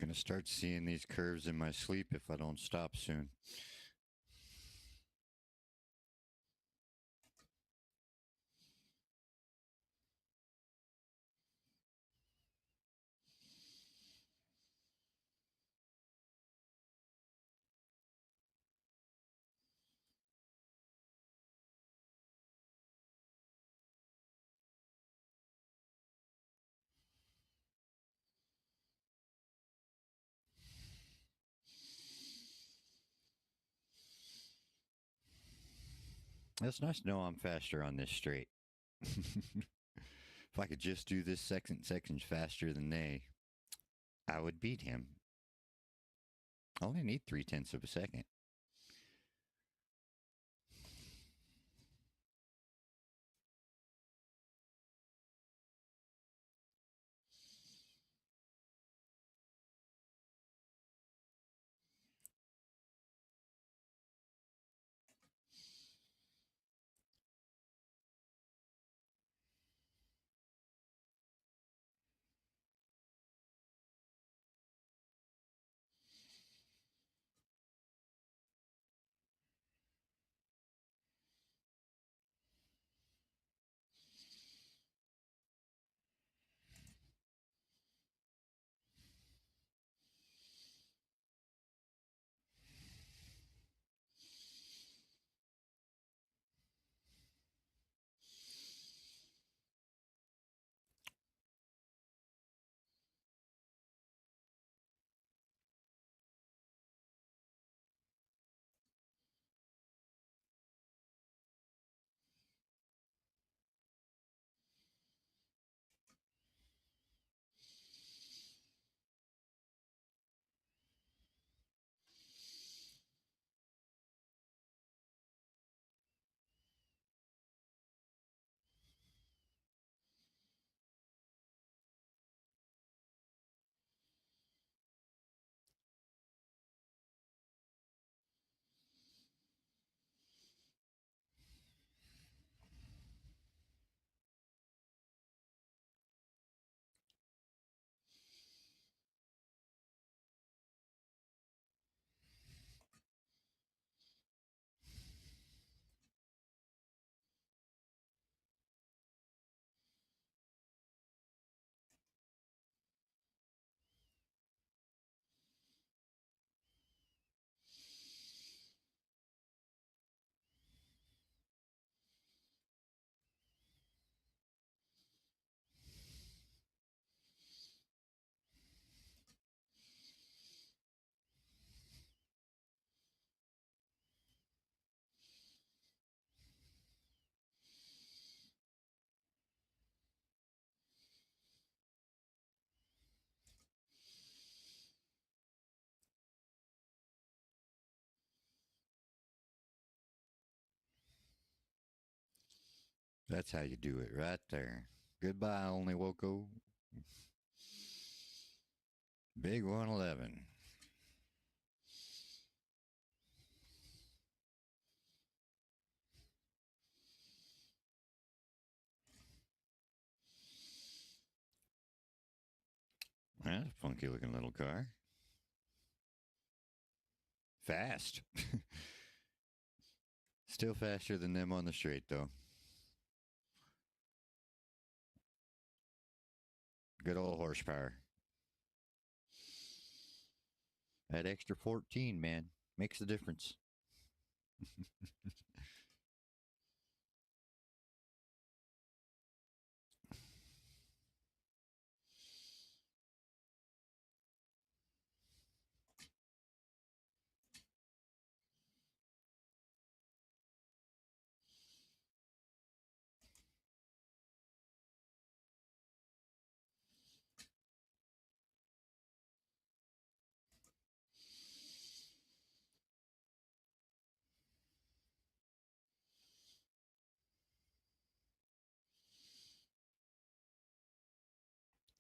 Gonna start seeing these curves in my sleep if I don't stop soon. It's nice to know I'm faster on this straight. If I could just do this second section faster than they, I would beat him. I only need 0.3 of a second. That's how you do it right there. Goodbye, only Woko. Big 111. That's a funky looking little car. Fast. Still faster than them on the straight, though. Good old horsepower. That extra 14, man, makes the difference.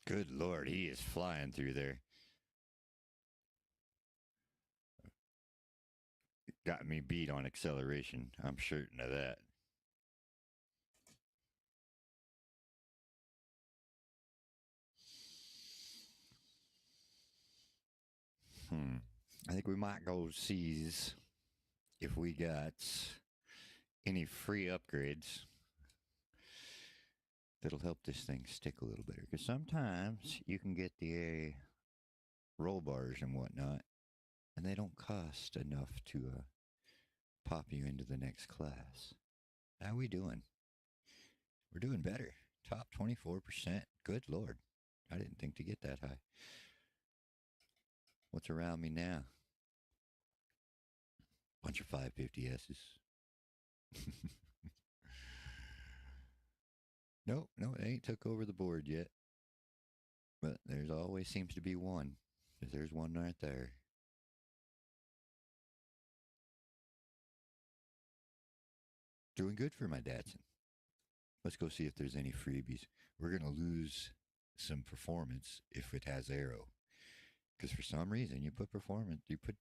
Good Lord, he is flying through there. Got me beat on acceleration. I'm certain of that. I think we might go see if we got any free upgrades that'll help this thing stick a little better. Because sometimes you can get the roll bars and whatnot, and they don't cost enough to pop you into the next class. How we doing? We're doing better. Top 24%. Good Lord. I didn't think to get that high. What's around me now? Bunch of 550S's. No, it ain't took over the board yet. But there's always seems to be one. Because there's one right there. Doing good for my Datsun. Let's go see if there's any freebies. We're going to lose some performance if it has aero. Because for some reason, you put the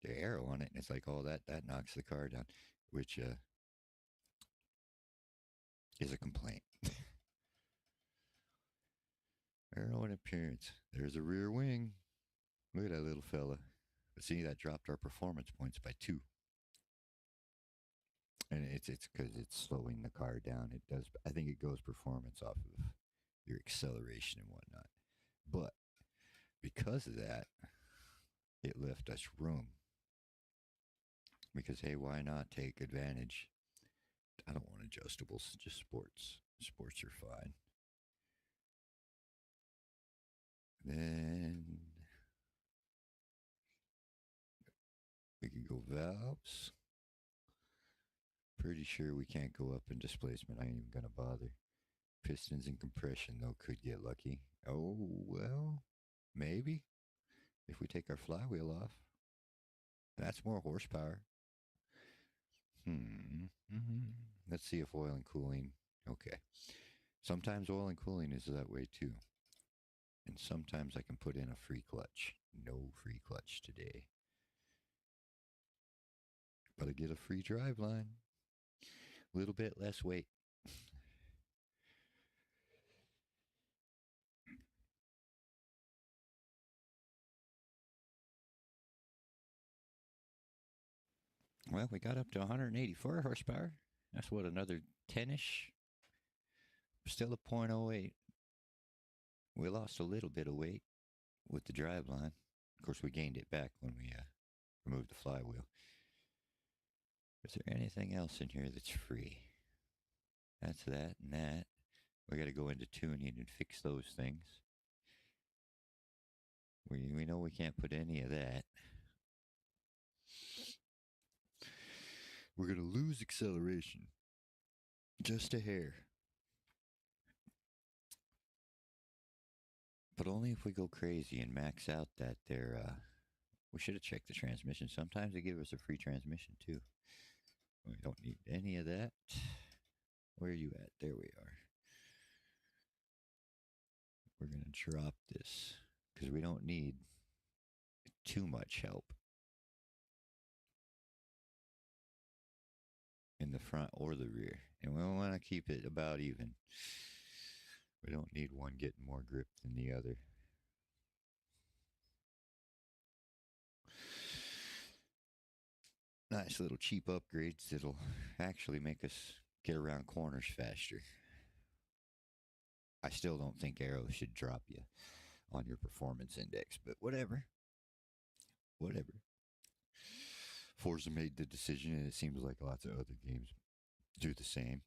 aero on it, and it's like, oh, that knocks the car down, which is a complaint. Aero and appearance. There's a rear wing. Look at that little fella. But see, that dropped our performance points by 2. And it's because it's slowing the car down. It does. I think it goes performance off of your acceleration and whatnot. But because of that, it left us room. Because, hey, why not take advantage? I don't want adjustables, just sports. Sports are fine. Then we can go valves. Pretty sure we can't go up in displacement. I ain't even going to bother. Pistons and compression, though, could get lucky. Oh, well, maybe. If we take our flywheel off. That's more horsepower. Let's see if oil and cooling. Okay. Sometimes oil and cooling is that way, too. And sometimes I can put in a free clutch. No free clutch today. But I get a free drive line. A little bit less weight. Well, we got up to 184 horsepower. That's what, another 10-ish? Still a .08. We lost a little bit of weight with the drive line. Of course, we gained it back when we removed the flywheel. Is there anything else in here that's free? That's that and that. We got to go into tuning and fix those things. We know we can't put any of that. We're going to lose acceleration. Just a hair. But only if we go crazy and max out that there. We should have checked the transmission. Sometimes they give us a free transmission, too. We don't need any of that. Where are you at? There we are. We're going to drop this because we don't need too much help in the front or the rear. And we want to keep it about even. We don't need one getting more grip than the other. Nice little cheap upgrades that'll actually make us get around corners faster. I still don't think aero should drop you on your performance index, but whatever. Forza made the decision, and it seems like lots of other games do the same.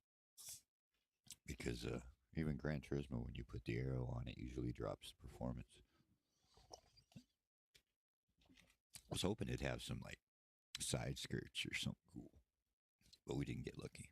Because even Gran Turismo, when you put the aero on, it usually drops performance. I was hoping it'd have some like side skirts or something cool, but we didn't get lucky.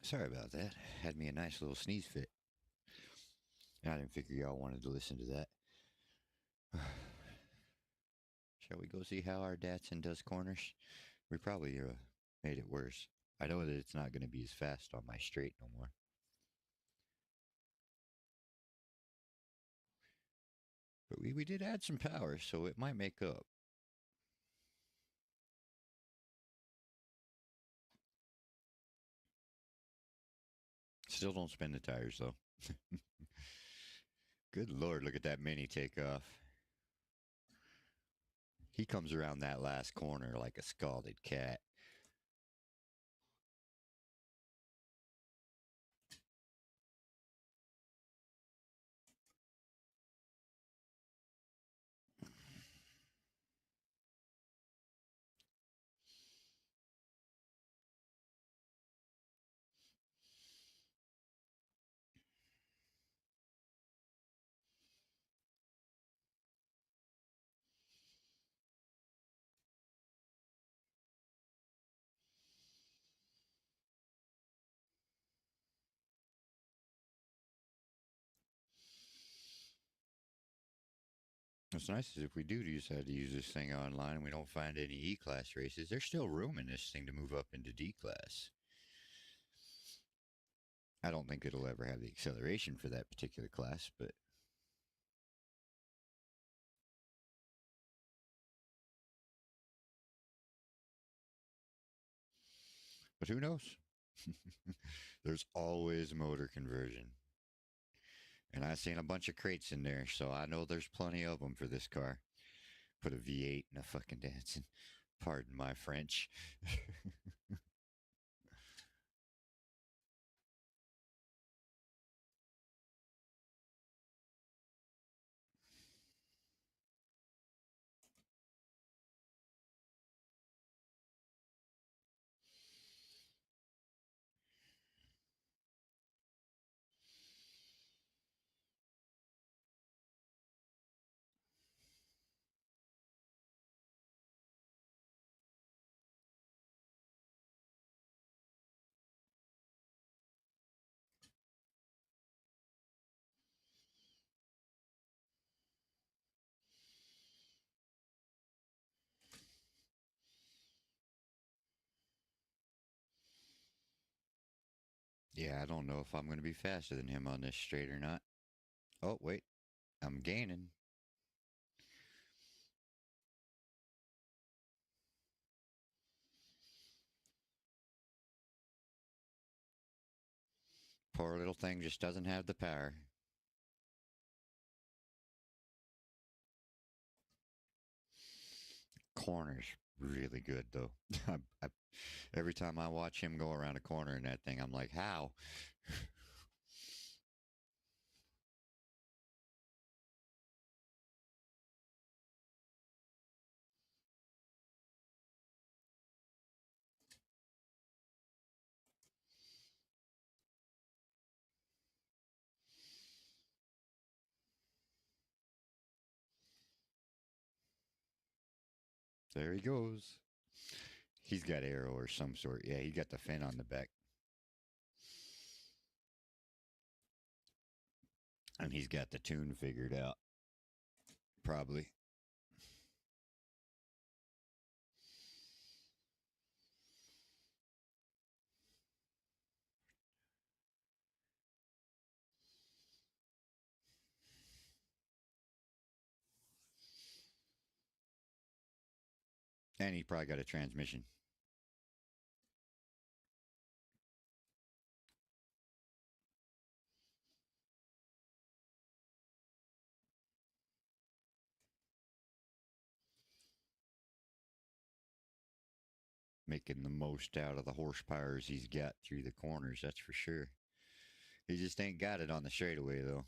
Sorry about that. Had me a nice little sneeze fit. I didn't figure y'all wanted to listen to that. Shall we go see how our Datsun does corners? We probably made it worse. I know that it's not going to be as fast on my straight no more. But we did add some power, so it might make up. Still don't spin the tires, though. Good Lord, look at that Mini take off. He comes around that last corner like a scalded cat. What's nice is if we do decide to use this thing online and we don't find any E-Class races, there's still room in this thing to move up into D-Class. I don't think it'll ever have the acceleration for that particular class, but who knows? There's always motor conversion. And I've seen a bunch of crates in there, so I know there's plenty of them for this car. Put a V8 in a fucking Datsun. Pardon my French. Yeah, I don't know if I'm going to be faster than him on this straight or not. Oh, wait. I'm gaining. Poor little thing just doesn't have the power. Corner's really good, though. I, every time I watch him go around a corner in that thing, I'm like, how? There he goes. He's got aero or some sort. Yeah, he got the fin on the back. And he's got the tune figured out. Probably. And he probably got a transmission. Making the most out of the horsepowers he's got through the corners, that's for sure. He just ain't got it on the straightaway, though.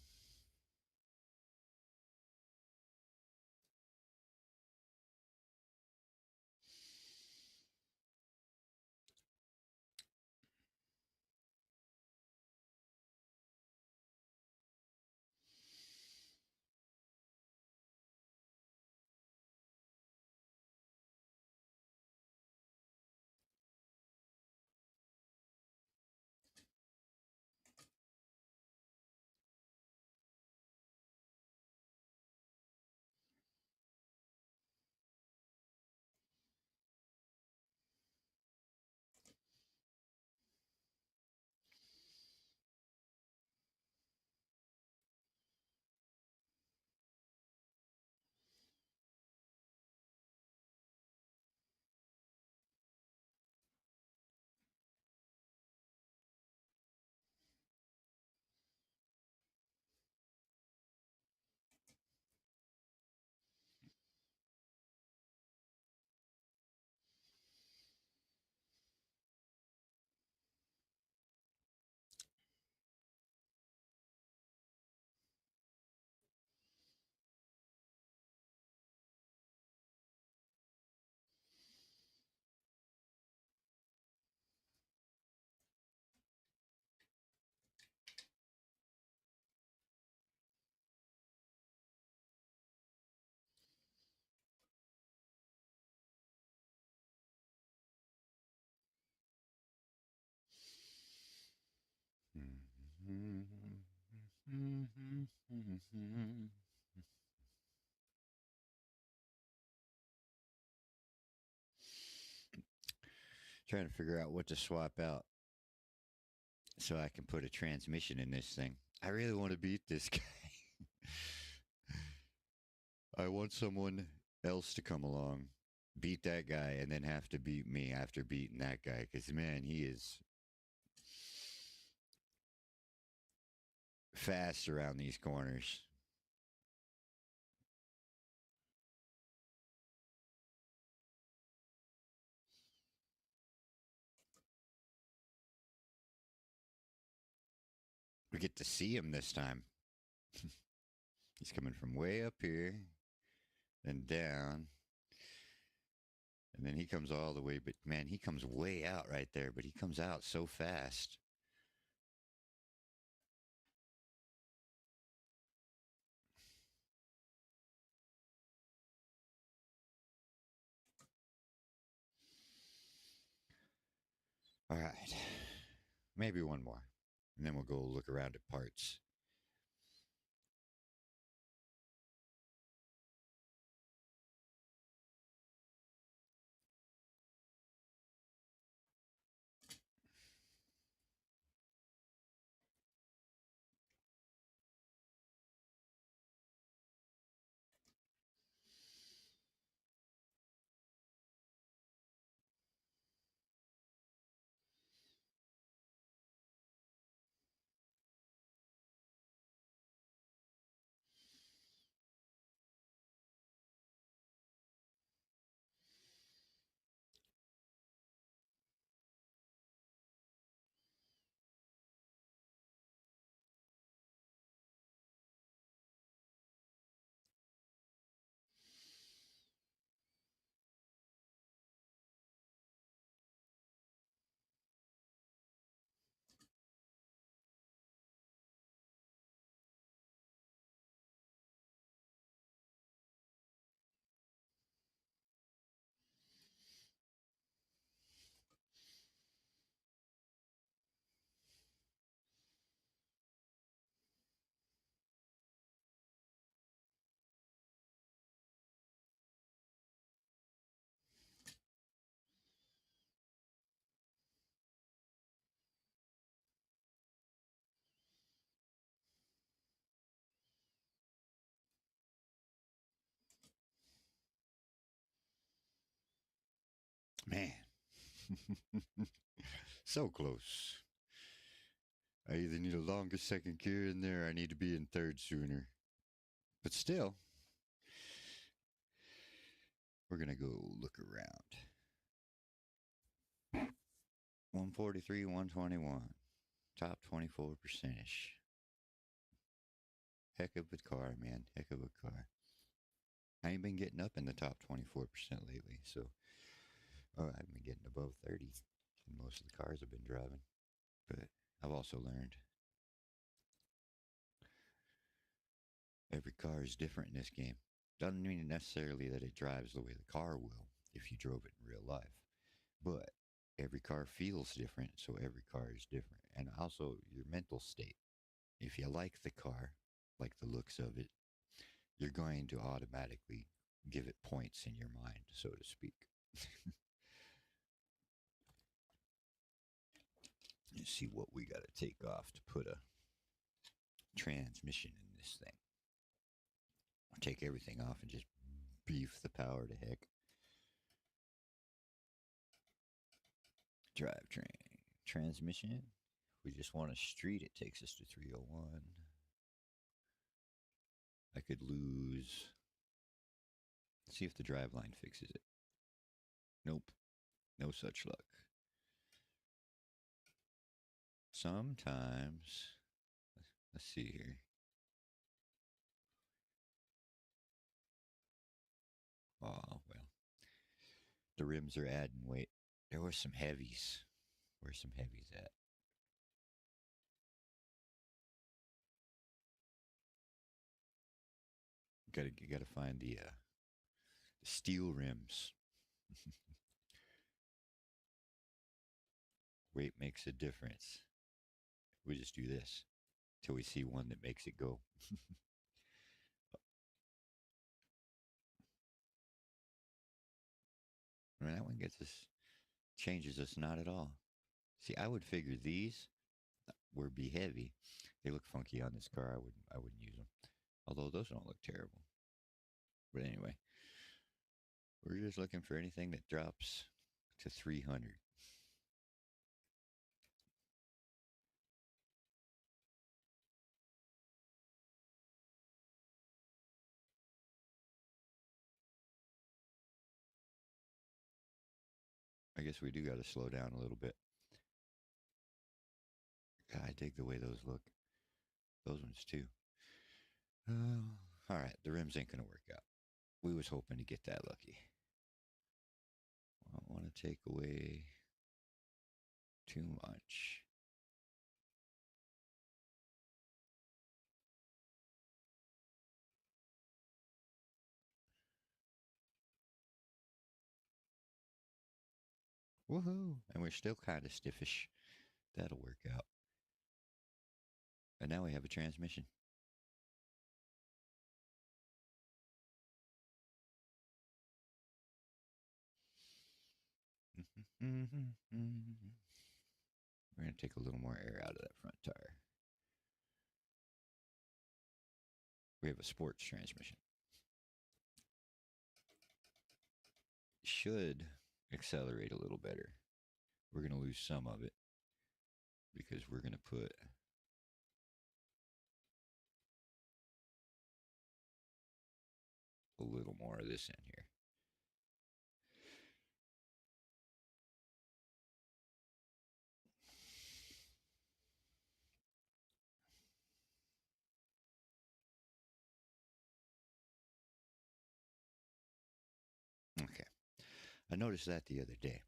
Trying to figure out what to swap out so I can put a transmission in this thing. I really want to beat this guy. I want someone else to come along, beat that guy, and then have to beat me after beating that guy. Because, man, he is fast around these corners. We get to see him this time. He's coming from way up here and down. And then he comes all the way, but man, he comes way out right there, but he comes out so fast. All right. Maybe one more. And then we'll go look around at parts. Man. So close. I either need a longer second gear in there or I need to be in third sooner. But still, we're going to go look around. 143, 121. Top 24%. Heck of a car, man. Heck of a car. I ain't been getting up in the top 24% lately, so I've been getting above 30 in most of the cars I've been driving. But I've also learned every car is different in this game. Doesn't mean necessarily that it drives the way the car will if you drove it in real life. But every car feels different, so every car is different. And also your mental state. If you like the car, like the looks of it, you're going to automatically give it points in your mind, so to speak. Let's see what we got to take off to put a transmission in this thing. I'll take everything off and just beef the power to heck. Drivetrain. Transmission. We just want a street. It takes us to 301. I could lose. Let's see if the driveline fixes it. Nope. No such luck. Sometimes. Let's see here. Oh, well. The rims are adding weight. There were some heavies. Where's some heavies at? Gotta find the steel rims. Weight makes a difference. We just do this. till we see one that makes it go. I mean, that one changes us not at all. See, I would figure these would be heavy. They look funky on this car. I wouldn't use them. Although those don't look terrible. But anyway, we're just looking for anything that drops to 300. I guess we do got to slow down a little bit. God, I dig the way those look. Those ones too. All right, the rims ain't gonna work out. We was hoping to get that lucky. I don't want to take away too much. Woohoo! And we're still kind of stiffish. That'll work out. And now we have a transmission. We're going to take a little more air out of that front tire. We have a sports transmission. Should accelerate a little better. We're going to lose some of it because we're going to put a little more of this in here. Okay. I noticed that the other day.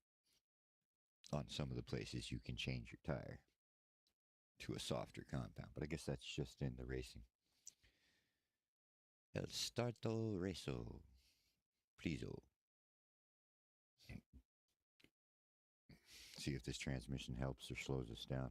On some of the places you can change your tire to a softer compound, but I guess that's just in the racing. El starto reso. Plizo. See if this transmission helps or slows us down.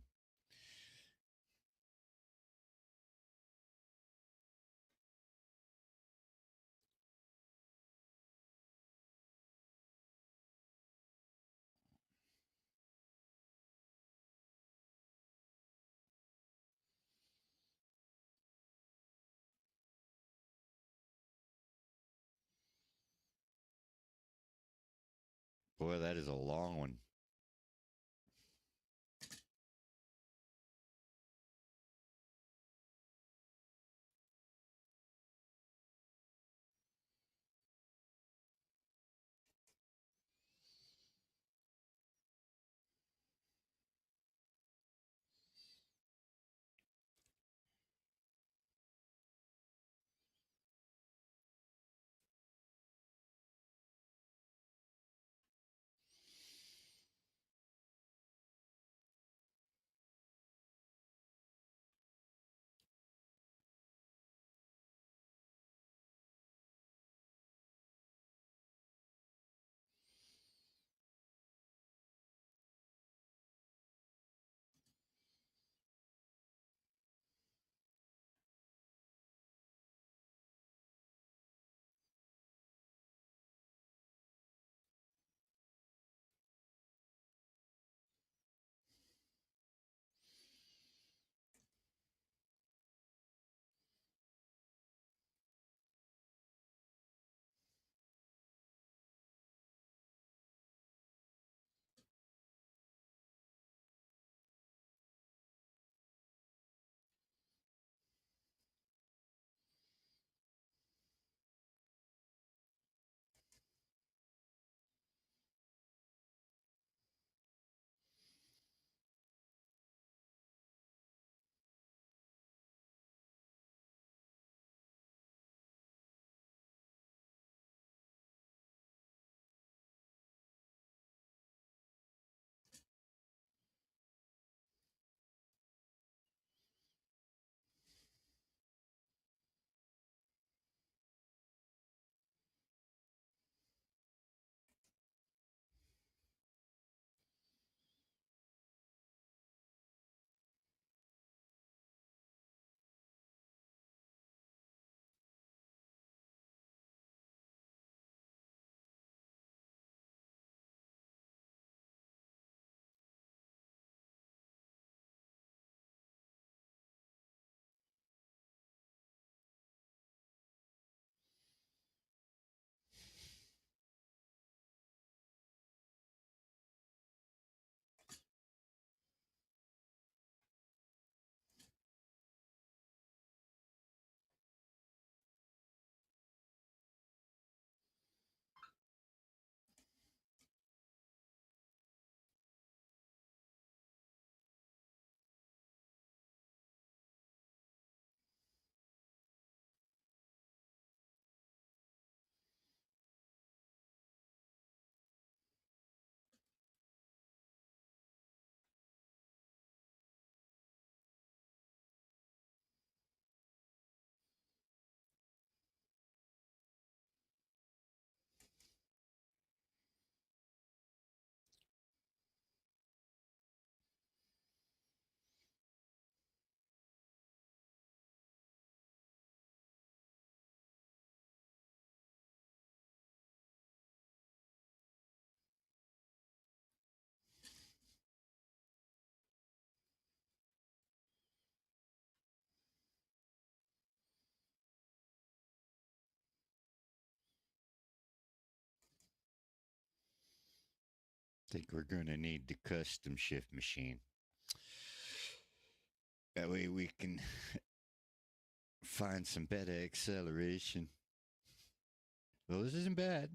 Boy, that is a long one. Think we're going to need the custom shift machine. That way we can find some better acceleration. Well, this isn't bad.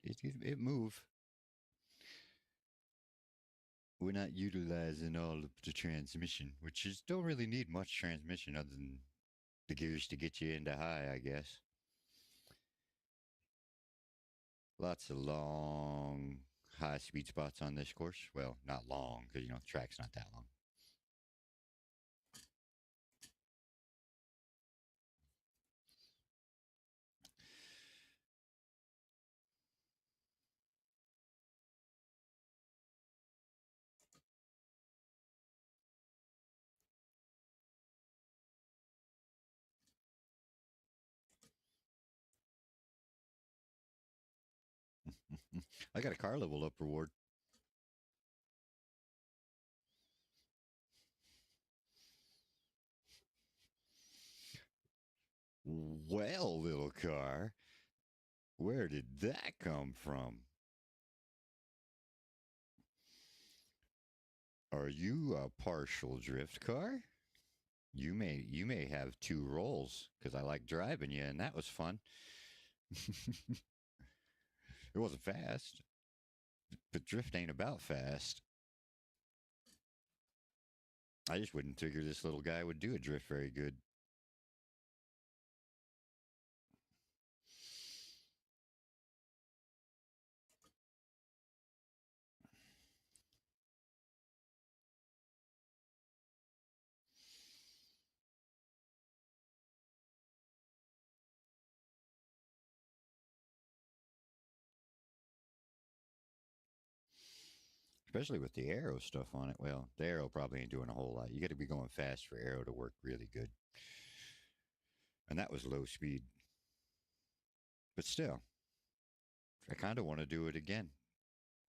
It move. We're not utilizing all of the transmission, which is don't really need much transmission other than the gears to get you into high, I guess. Lots of long, high speed spots on this course. Well, not long, because, the track's not that long. I got a car level up reward. Well, little car, where did that come from? Are you a partial drift car? You may have two roles, because I like driving you, and that was fun. It wasn't fast, but drift ain't about fast. I just wouldn't figure this little guy would do a drift very good. Especially with the aero stuff on it. Well, the aero probably ain't doing a whole lot. You got to be going fast for aero to work really good. And that was low speed. But still, I kind of want to do it again.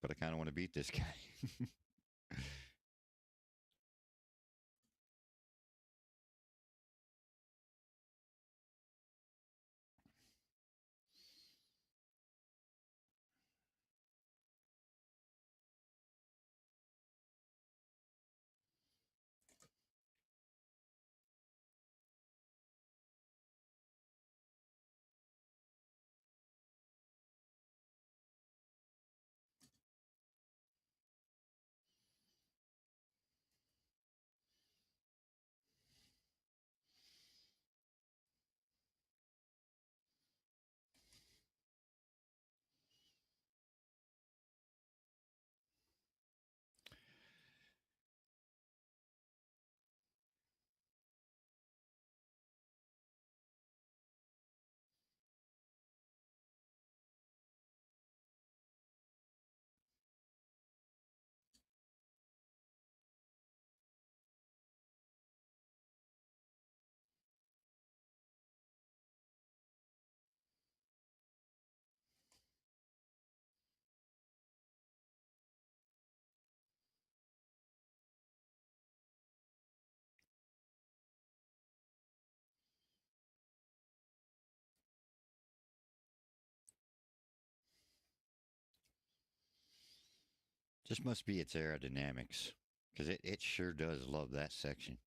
But I kind of want to beat this guy. Just must be its aerodynamics, because it sure does love that section.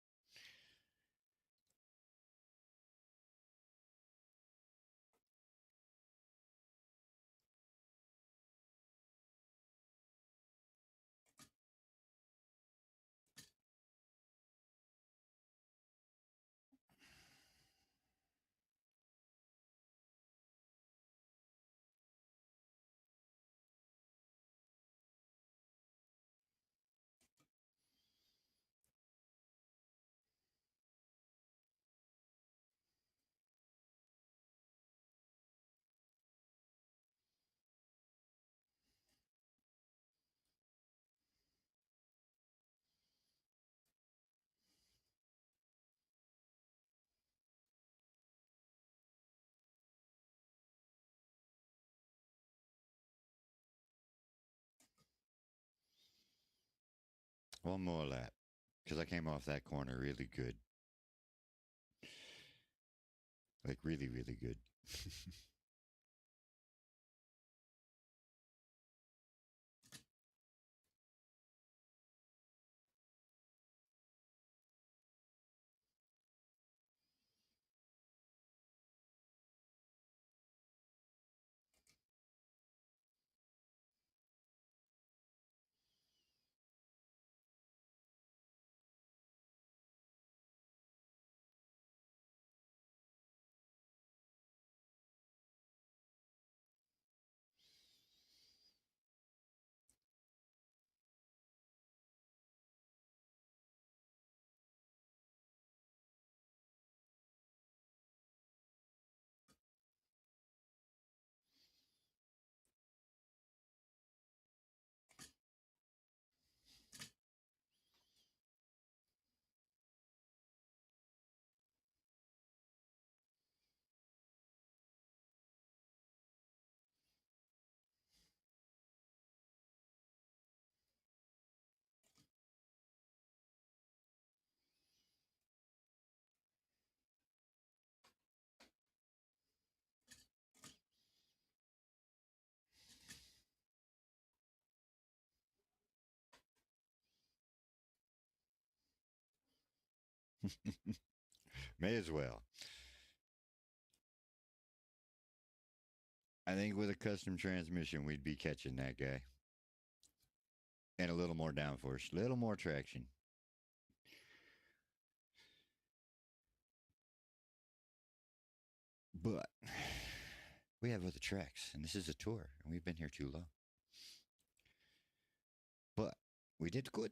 One more lap, because I came off that corner really good. Like, really, really good. May as well. I think with a custom transmission, we'd be catching that guy. And a little more downforce, a little more traction. But we have other tracks, and this is a tour, and we've been here too long. But we did good.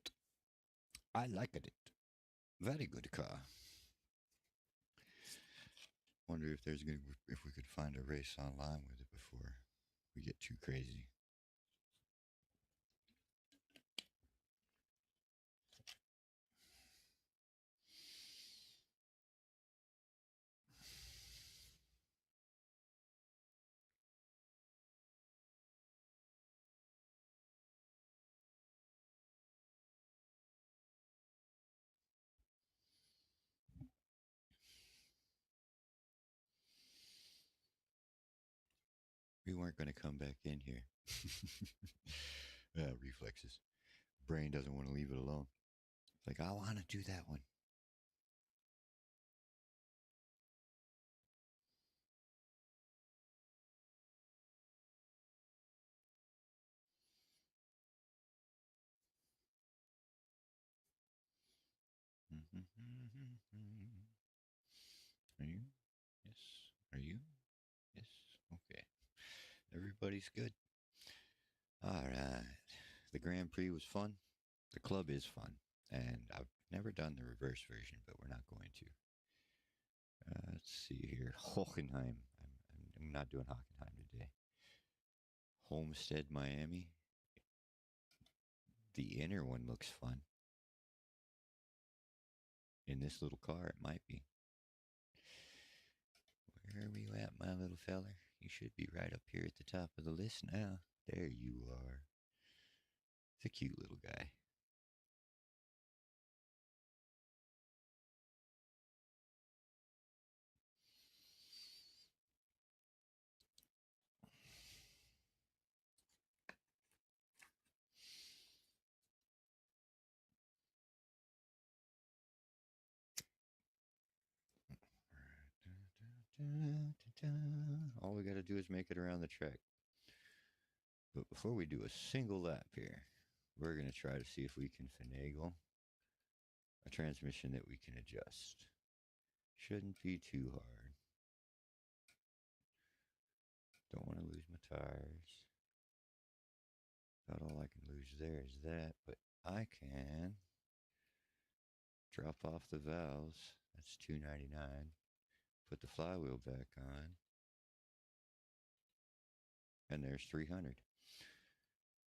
I liked it. Very good car. Wonder if if we could find a race online with it before we get too crazy. We weren't going to come back in here. Reflexes. Brain doesn't want to leave it alone. It's like, I want to do that one. Are you? Yes. Are you? Yes. Okay. Everybody's good. All right. The Grand Prix was fun. The club is fun. And I've never done the reverse version, but we're not going to. Let's see here. Hockenheim. I'm not doing Hockenheim today. Homestead, Miami. The inner one looks fun. In this little car, it might be. Where are you at, my little feller? You should be right up here at the top of the list now. There you are. It's a cute little guy. All we got to do is make it around the track. But before we do a single lap here, we're going to try to see if we can finagle a transmission that we can adjust. Shouldn't be too hard. Don't want to lose my tires. About all I can lose there is that, but I can drop off the valves. That's $299. Put the flywheel back on. And there's $300.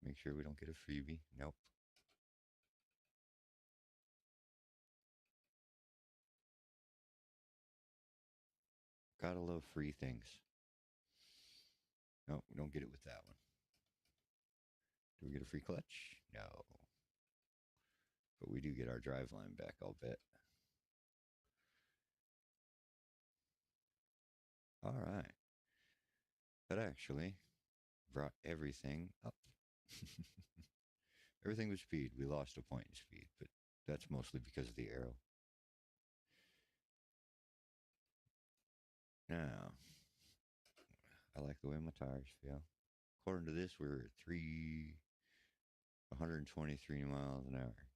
Make sure we don't get a freebie. Nope. Gotta love free things. No, we don't get it with that one. Do we get a free clutch? No. But we do get our drive line back, I'll bet. All right. That actually brought everything up. Everything was speed. We lost a point in speed, but that's mostly because of the arrow. Now, I like the way my tires feel. According to this, we're at 123 miles an hour.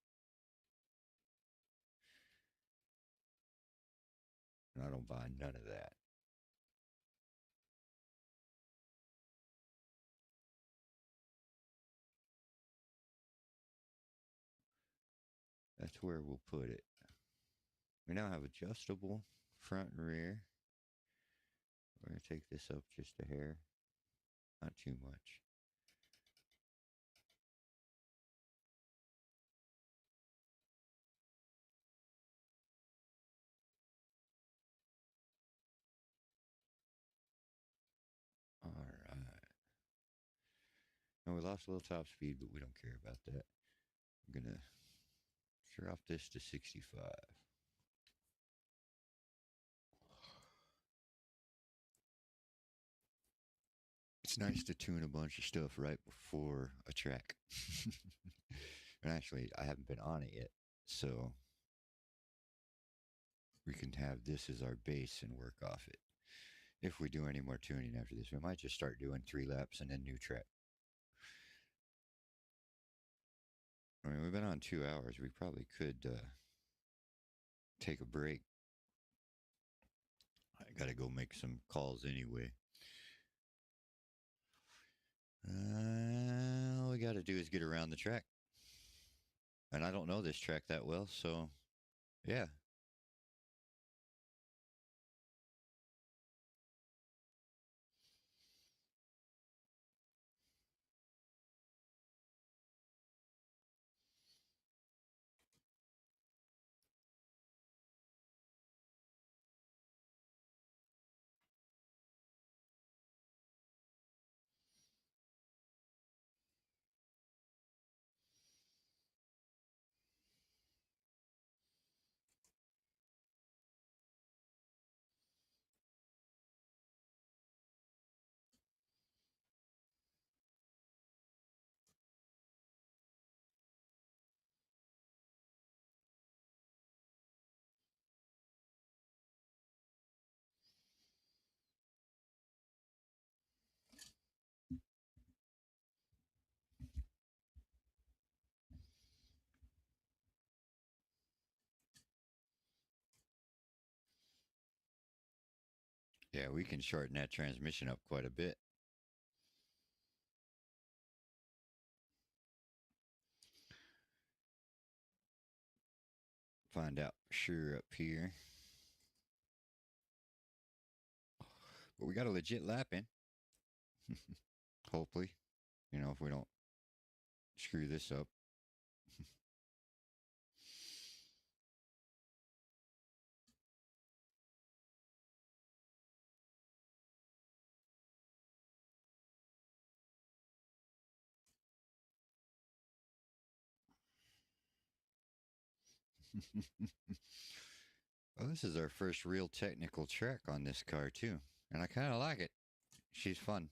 And I don't buy none of that. That's where we'll put it. We now have adjustable front and rear. We're going to take this up just a hair. Not too much. All right. Now we lost a little top speed, but we don't care about that. I'm going to drop this to 65. It's nice to tune a bunch of stuff right before a track. And actually, I haven't been on it yet, so we can have this as our base and work off it. If we do any more tuning after this, we might just start doing 3 laps and then new track. I mean, we've been on 2 hours. We probably could take a break. I got to go make some calls anyway. All we got to do is get around the track. And I don't know this track that well, so yeah. Yeah, we can shorten that transmission up quite a bit. Find out for sure up here. But we got a legit lap in. Hopefully. You know, if we don't screw this up. Well, this is our first real technical track on this car, too. And I kind of like it. She's fun.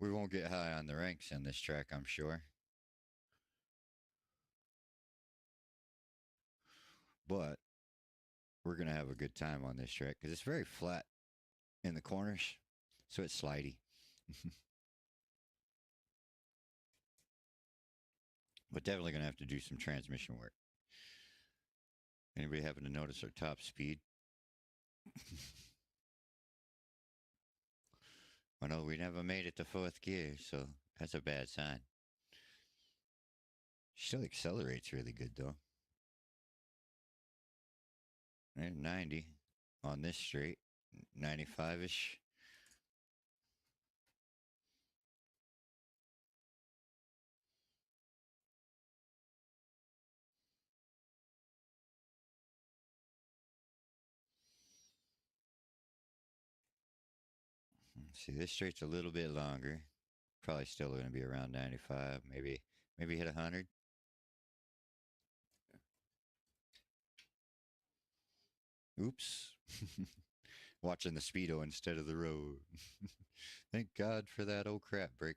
We won't get high on the ranks in this track, I'm sure. But we're going to have a good time on this track because it's very flat in the corners. So it's slidey. But definitely going to have to do some transmission work. Anybody happen to notice our top speed? I know we never made it to 4th gear, so that's a bad sign. Still accelerates really good, though. And 90 on this straight, 95-ish. See, this straight's a little bit longer. Probably still going to be around 95, maybe hit 100. Oops. Watching the speedo instead of the road. Thank God for that old crap brake.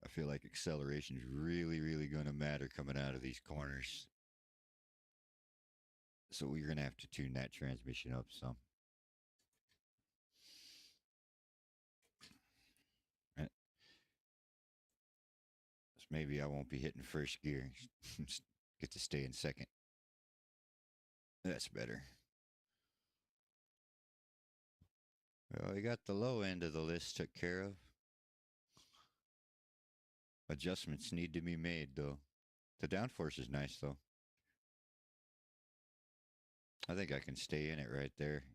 I feel like acceleration is really, really going to matter coming out of these corners. So we're going to have to tune that transmission up some. Maybe I won't be hitting 1st gear. Get to stay in 2nd. That's better. Well, we got the low end of the list took care of. Adjustments need to be made, though. The downforce is nice, though. I think I can stay in it right there.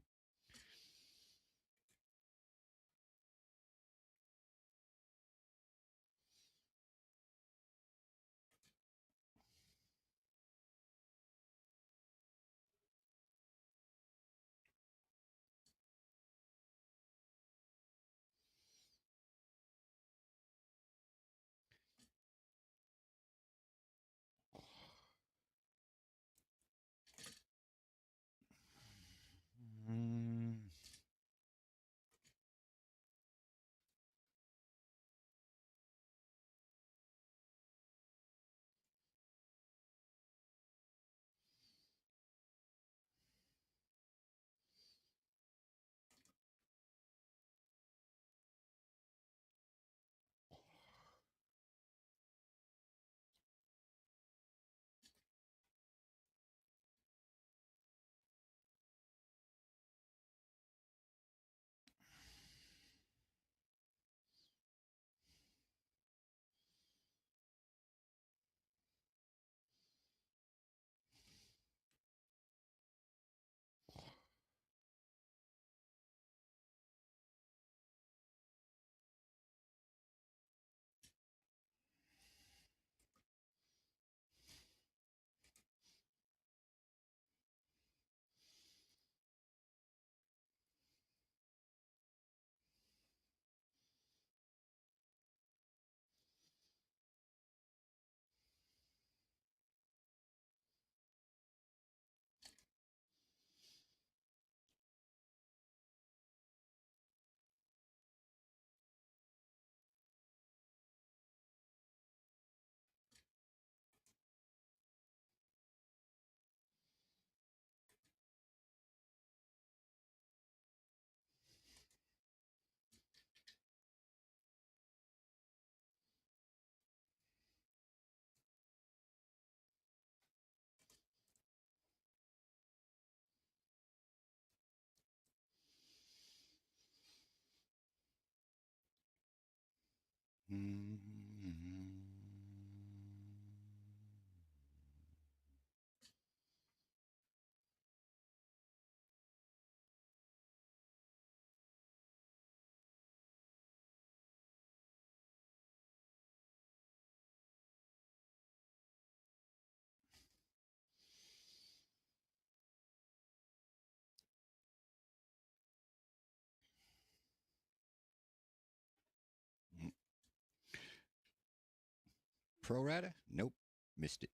Pro rata? Nope. Missed it.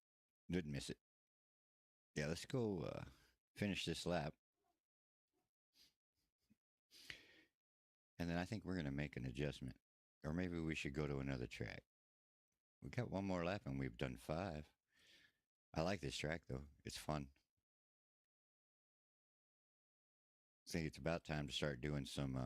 Didn't miss it. Yeah, let's go finish this lap. And then I think we're going to make an adjustment. Or maybe we should go to another track. We got one more lap and we've done 5. I like this track, though. It's fun. I think it's about time to start doing some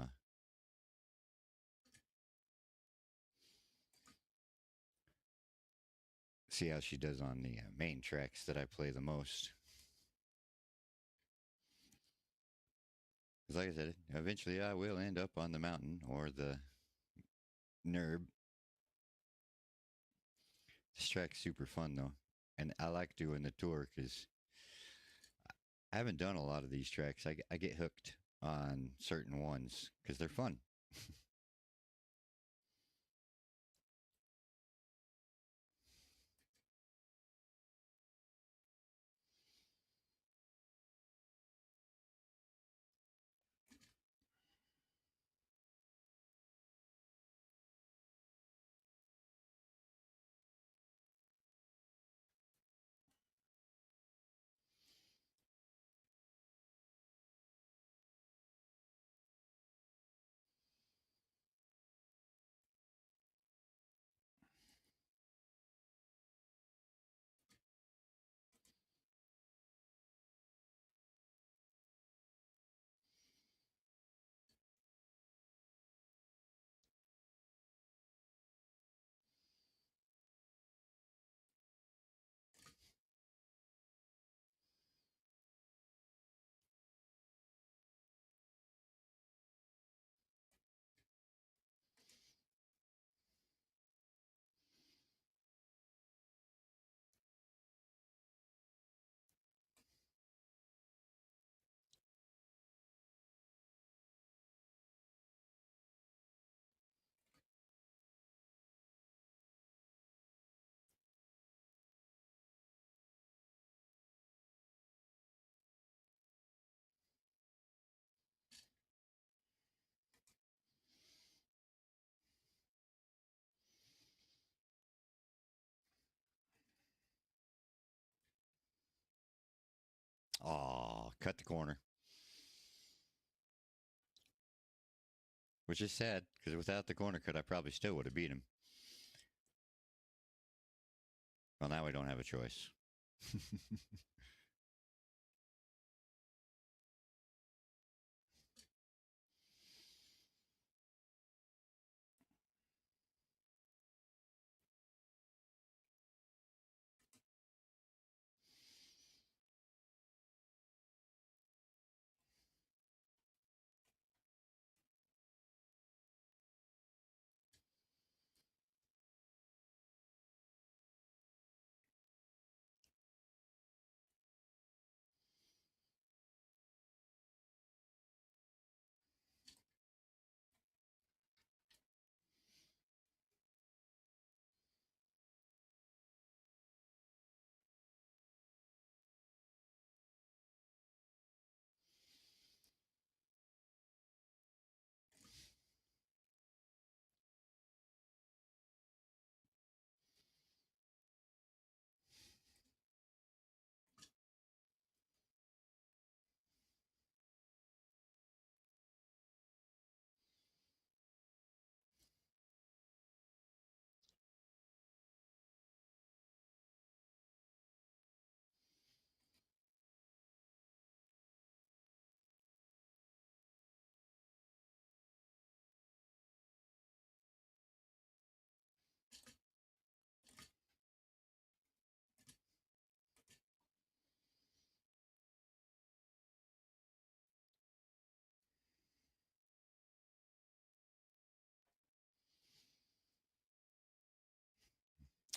see how she does on the main tracks that I play the most. Because like I said, eventually I will end up on the mountain or the NERB. This track's super fun, though. And I like doing the tour because I haven't done a lot of these tracks. I get hooked on certain ones because they're fun. Aw, cut the corner. Which is sad because without the corner cut, I probably still would have beat him. Well, now we don't have a choice.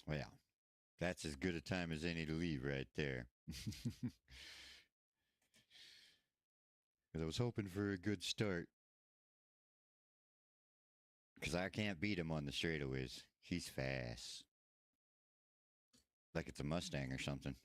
Well, that's as good a time as any to leave right there. Because I was hoping for a good start. Because I can't beat him on the straightaways. He's fast. Like it's a Mustang or something.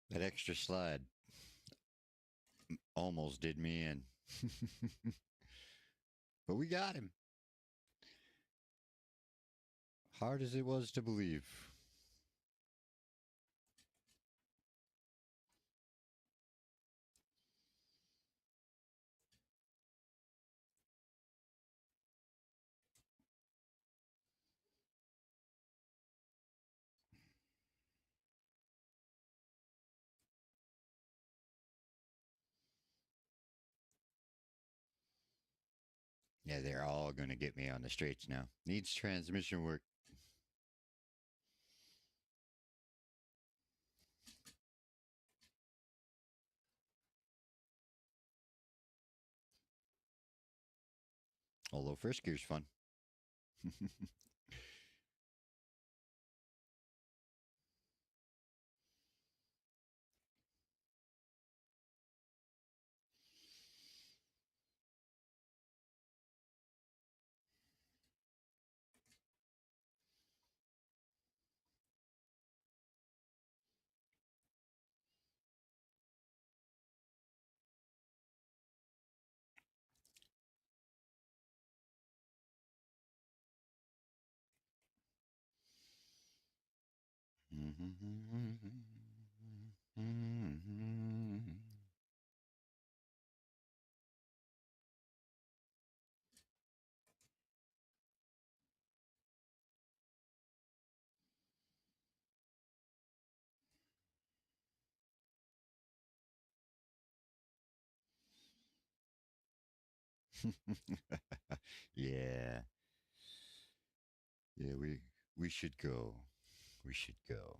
That extra slide almost did me in. But we got him. Hard as it was to believe. Yeah, they're all going to get me on the straights now. Needs transmission work. Although first gear's fun. Yeah. Yeah, we should go. We should go.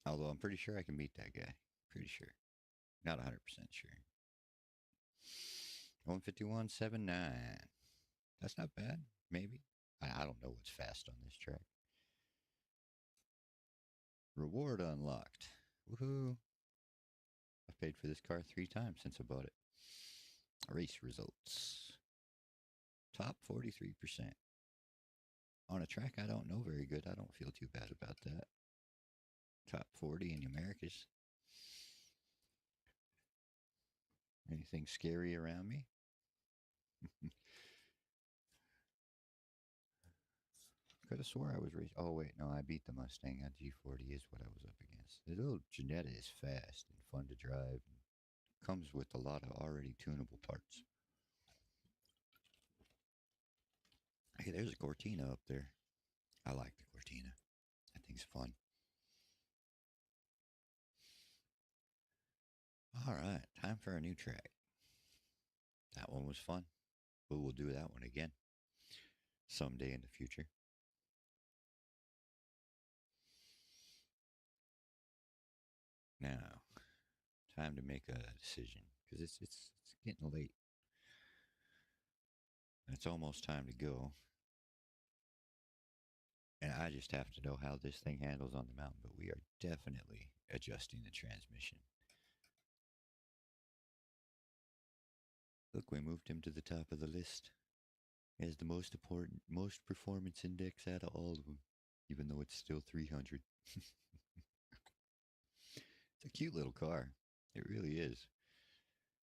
Although I'm pretty sure I can beat that guy. Pretty sure. Not 100% sure. 151.79. That's not bad. Maybe. I don't know what's fast on this track. Reward unlocked. Woohoo. I've paid for this car 3 times since I bought it. Race results. Top 43%. On a track I don't know very good, I don't feel too bad about that. Top 40 in the Americas. Anything scary around me? Could have swore I was racing. Oh, wait, no, I beat the Mustang. That G40 is what I was up against. The little Jetta is fast and fun to drive. And comes with a lot of already tunable parts. Hey, there's a Cortina up there. I like the Cortina. That thing's fun. All right, time for a new track. That one was fun. But we'll do that one again someday in the future. Now, time to make a decision because it's getting late. And it's almost time to go. And I just have to know how this thing handles on the mountain. But we are definitely adjusting the transmission. Look, we moved him to the top of the list. He has the most important, most performance index out of all of them, even though it's still 300. It's a cute little car. It really is.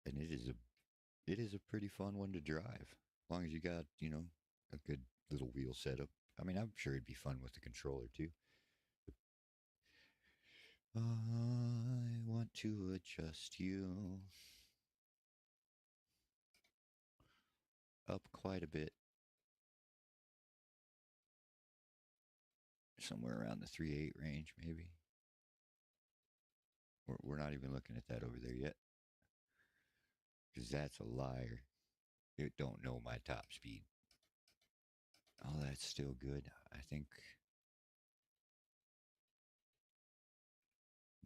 And it is a pretty fun one to drive. As long as you got, a good little wheel setup. I mean, I'm sure it'd be fun with the controller too. I want to adjust you up quite a bit. Somewhere around the 3.8 range, maybe. We're not even looking at that over there yet. Because that's a liar. It don't know my top speed. Oh, that's still good. I think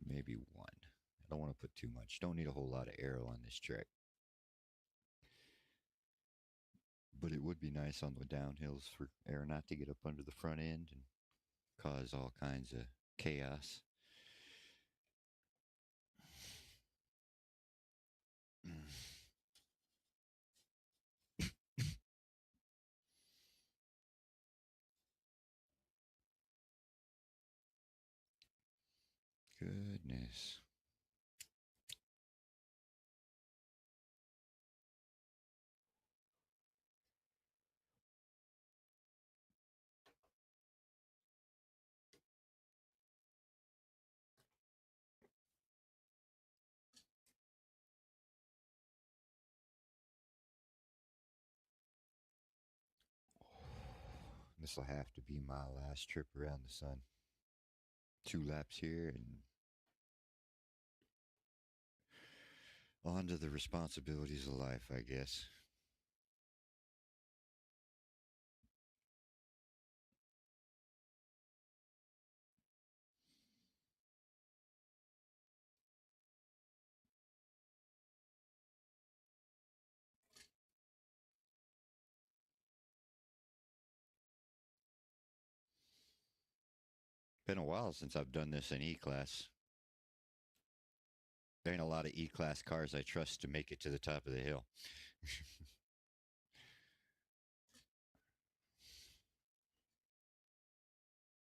maybe one. I don't want to put too much. Don't need a whole lot of aero on this track. But it would be nice on the downhills for air not to get up under the front end and cause all kinds of chaos. Goodness. This will have to be my last trip around the sun. 2 laps here and on to the responsibilities of life, I guess. Been a while since I've done this in E-Class. There ain't a lot of E-Class cars I trust to make it to the top of the hill.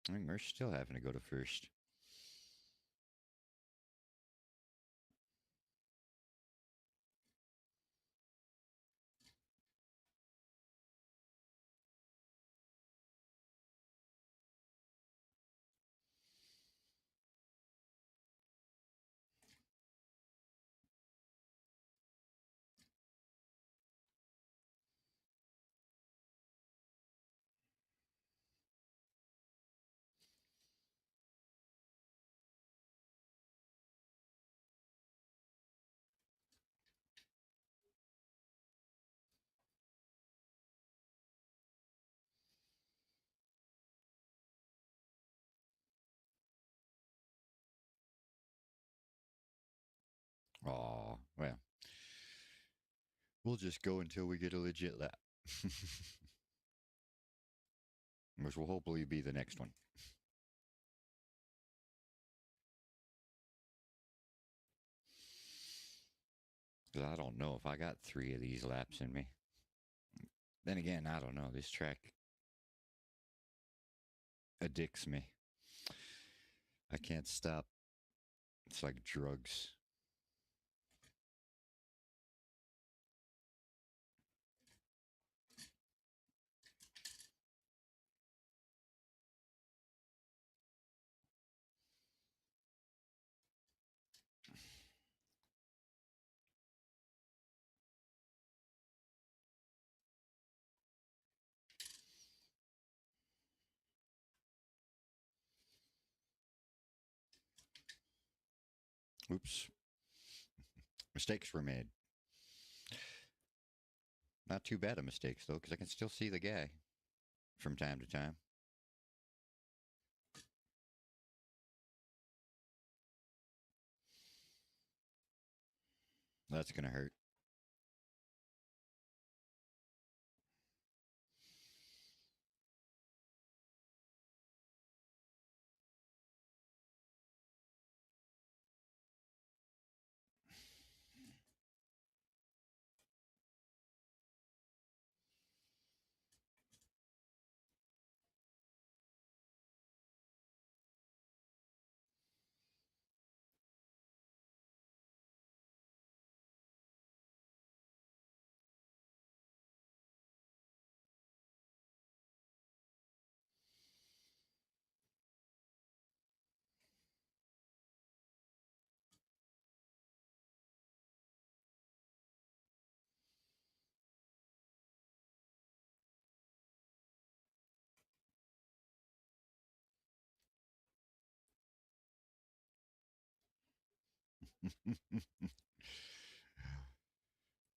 I mean, we're still having to go to first. Oh, well, we'll just go until we get a legit lap. Which will hopefully be the next one. Because I don't know if I got 3 of these laps in me. Then again, I don't know. This track addicts me. I can't stop. It's like drugs. Oops. Mistakes were made. Not too bad of mistakes, though, because I can still see the guy from time to time. That's going to hurt.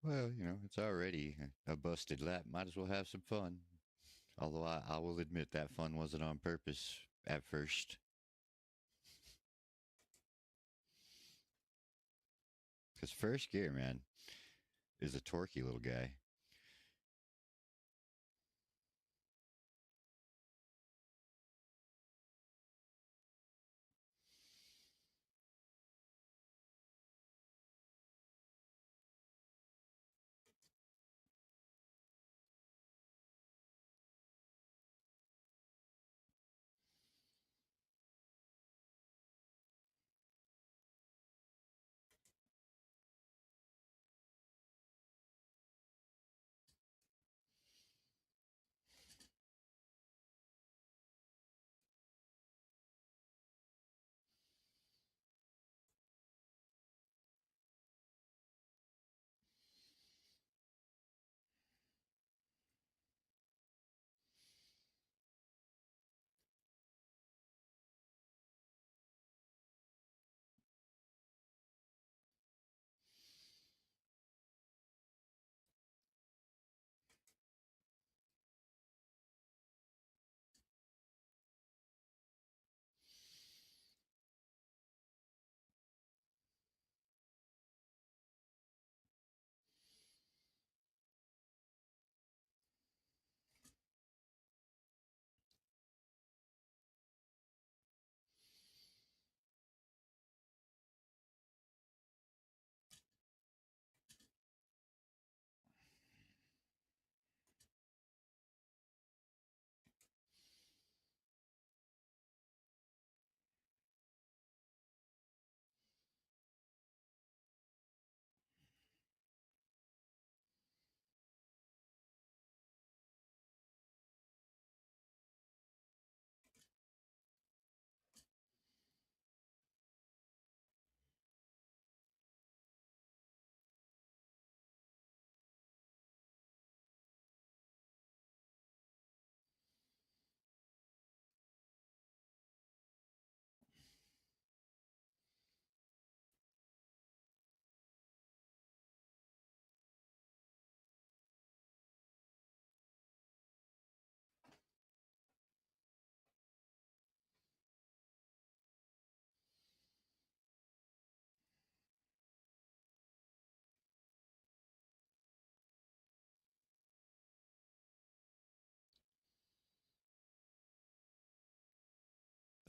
Well, it's already a busted lap. Might as well have some fun. Although I will admit that fun wasn't on purpose at first. Because first gear, man, is a torquey little guy.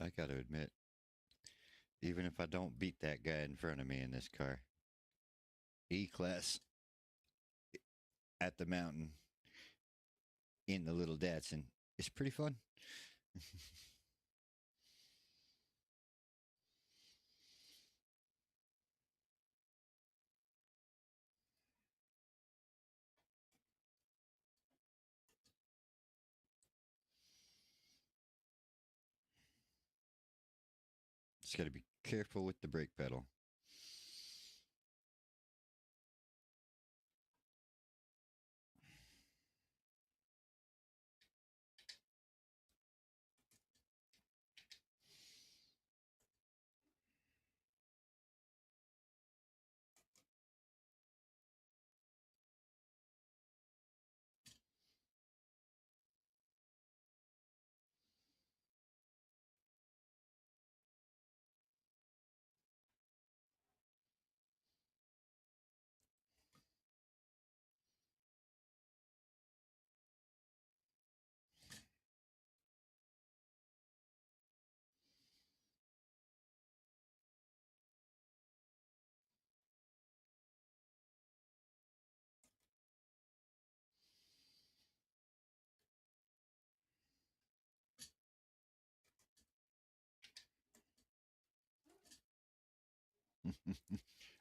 I got to admit, even if I don't beat that guy in front of me in this car, E-Class at the mountain in the little Datsun is pretty fun. Just got to be careful with the brake pedal.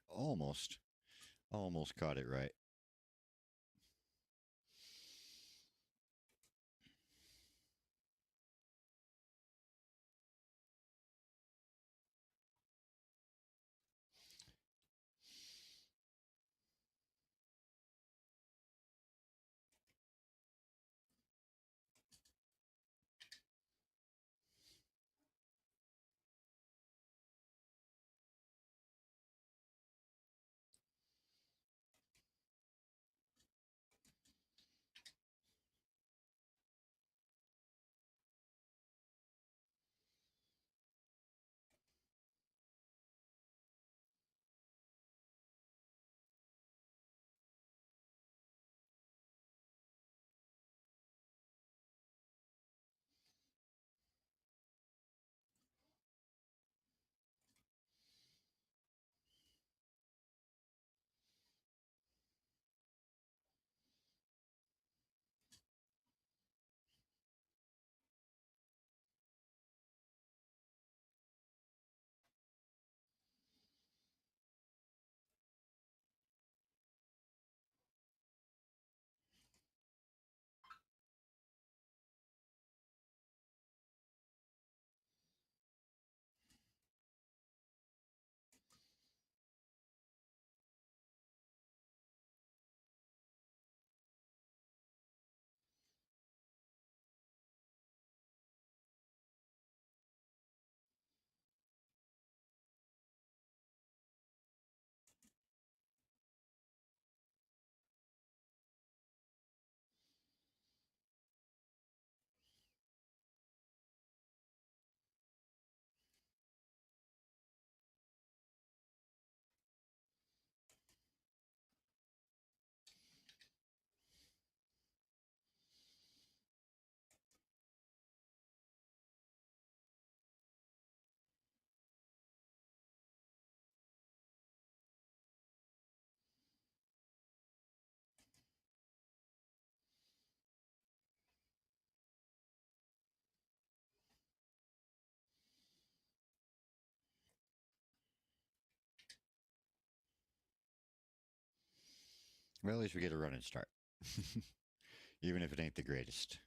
Almost. Almost caught it right. Well, at least we get a running start. Even if it ain't the greatest.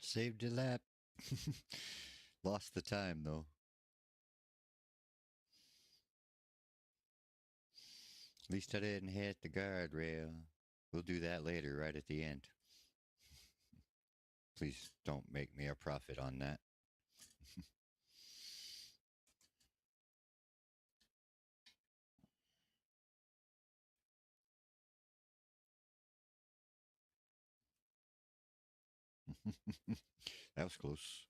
Saved a lap. Lost the time, though. At least I didn't hit the guardrail. We'll do that later, right at the end. Please don't make me a profit on that. That was close.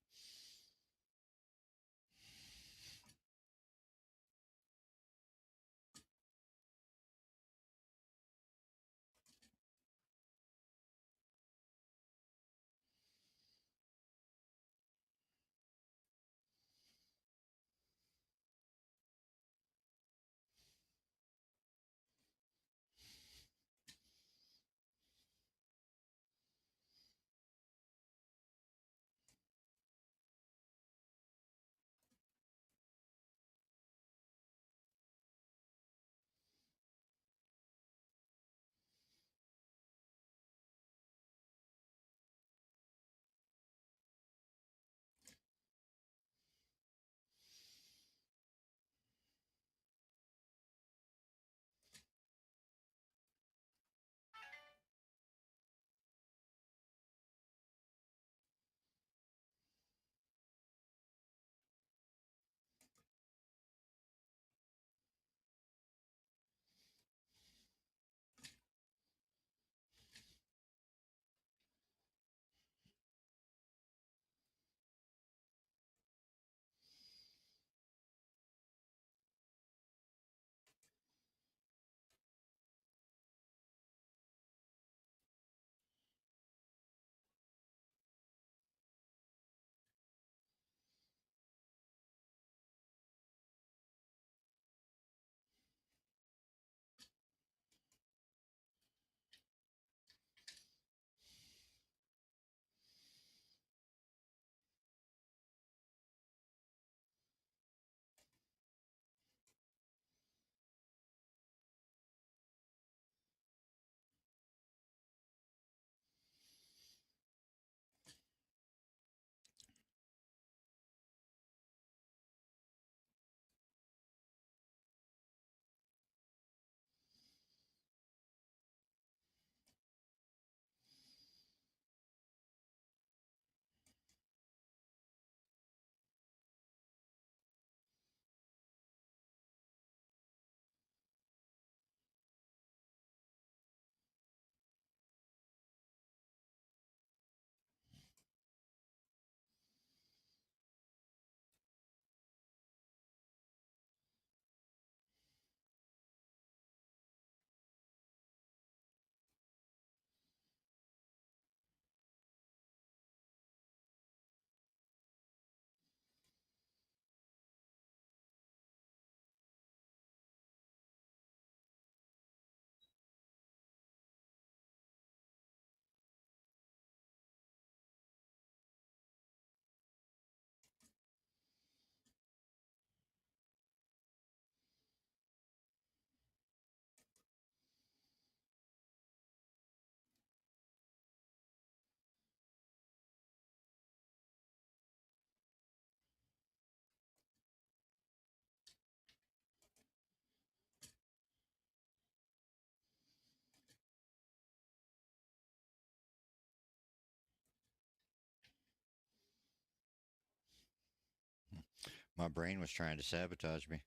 My brain was trying to sabotage me.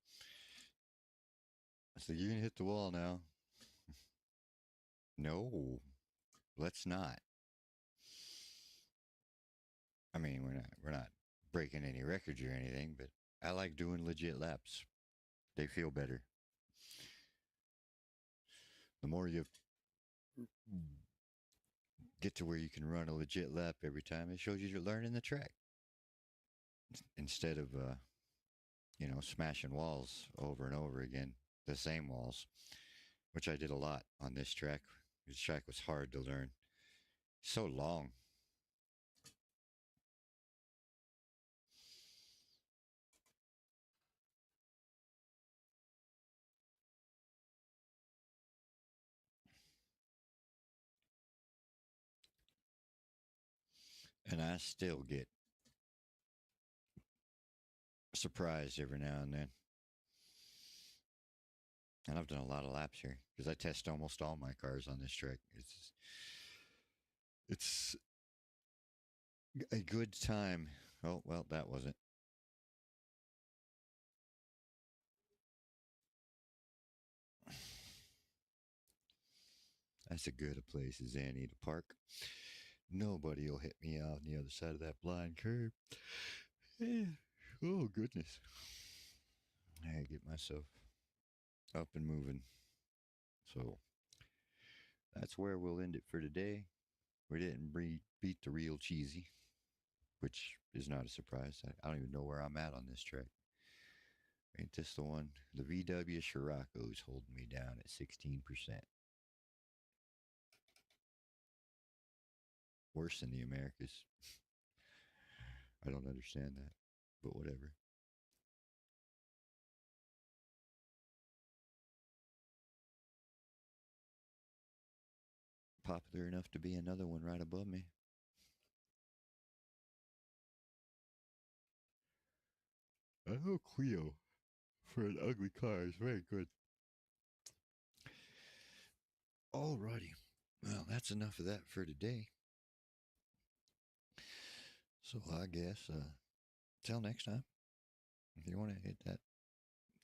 I said, "You can hit the wall now." No, let's not. I mean, we're not breaking any records or anything, but I like doing legit laps. They feel better. The more you get to where you can run a legit lap every time, it shows you're learning the track instead of smashing walls over and over again, the same walls, which I did a lot on this track. This track was hard to learn. So long. And I still get surprised every now and then. And I've done a lot of laps here because I test almost all my cars on this track. It's a good time. Oh, well, that wasn't. That's a good a place as any to park. Nobody will hit me out on the other side of that blind curb. Yeah. Oh, goodness. I get myself up and moving. So that's where we'll end it for today. We didn't beat the real cheesy, which is not a surprise. I don't even know where I'm at on this track. Ain't this the one? The VW Scirocco is holding me down at 16%. Worse than the Americas. I don't understand that, but whatever. Popular enough to be another one right above me. I know Clio for an ugly car is very good. Alrighty. Well, that's enough of that for today. So I guess till next time. If you want to hit that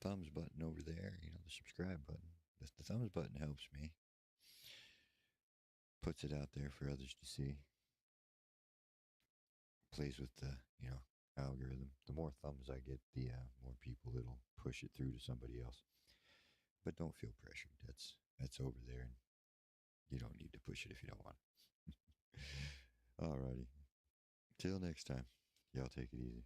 thumbs button over there, the subscribe button. The thumbs button helps me. Puts it out there for others to see. Plays with the, algorithm. The more thumbs I get, the more people it'll push it through to somebody else. But don't feel pressured. That's over there, and you don't need to push it if you don't want. Alrighty. Till next time. Y'all take it easy.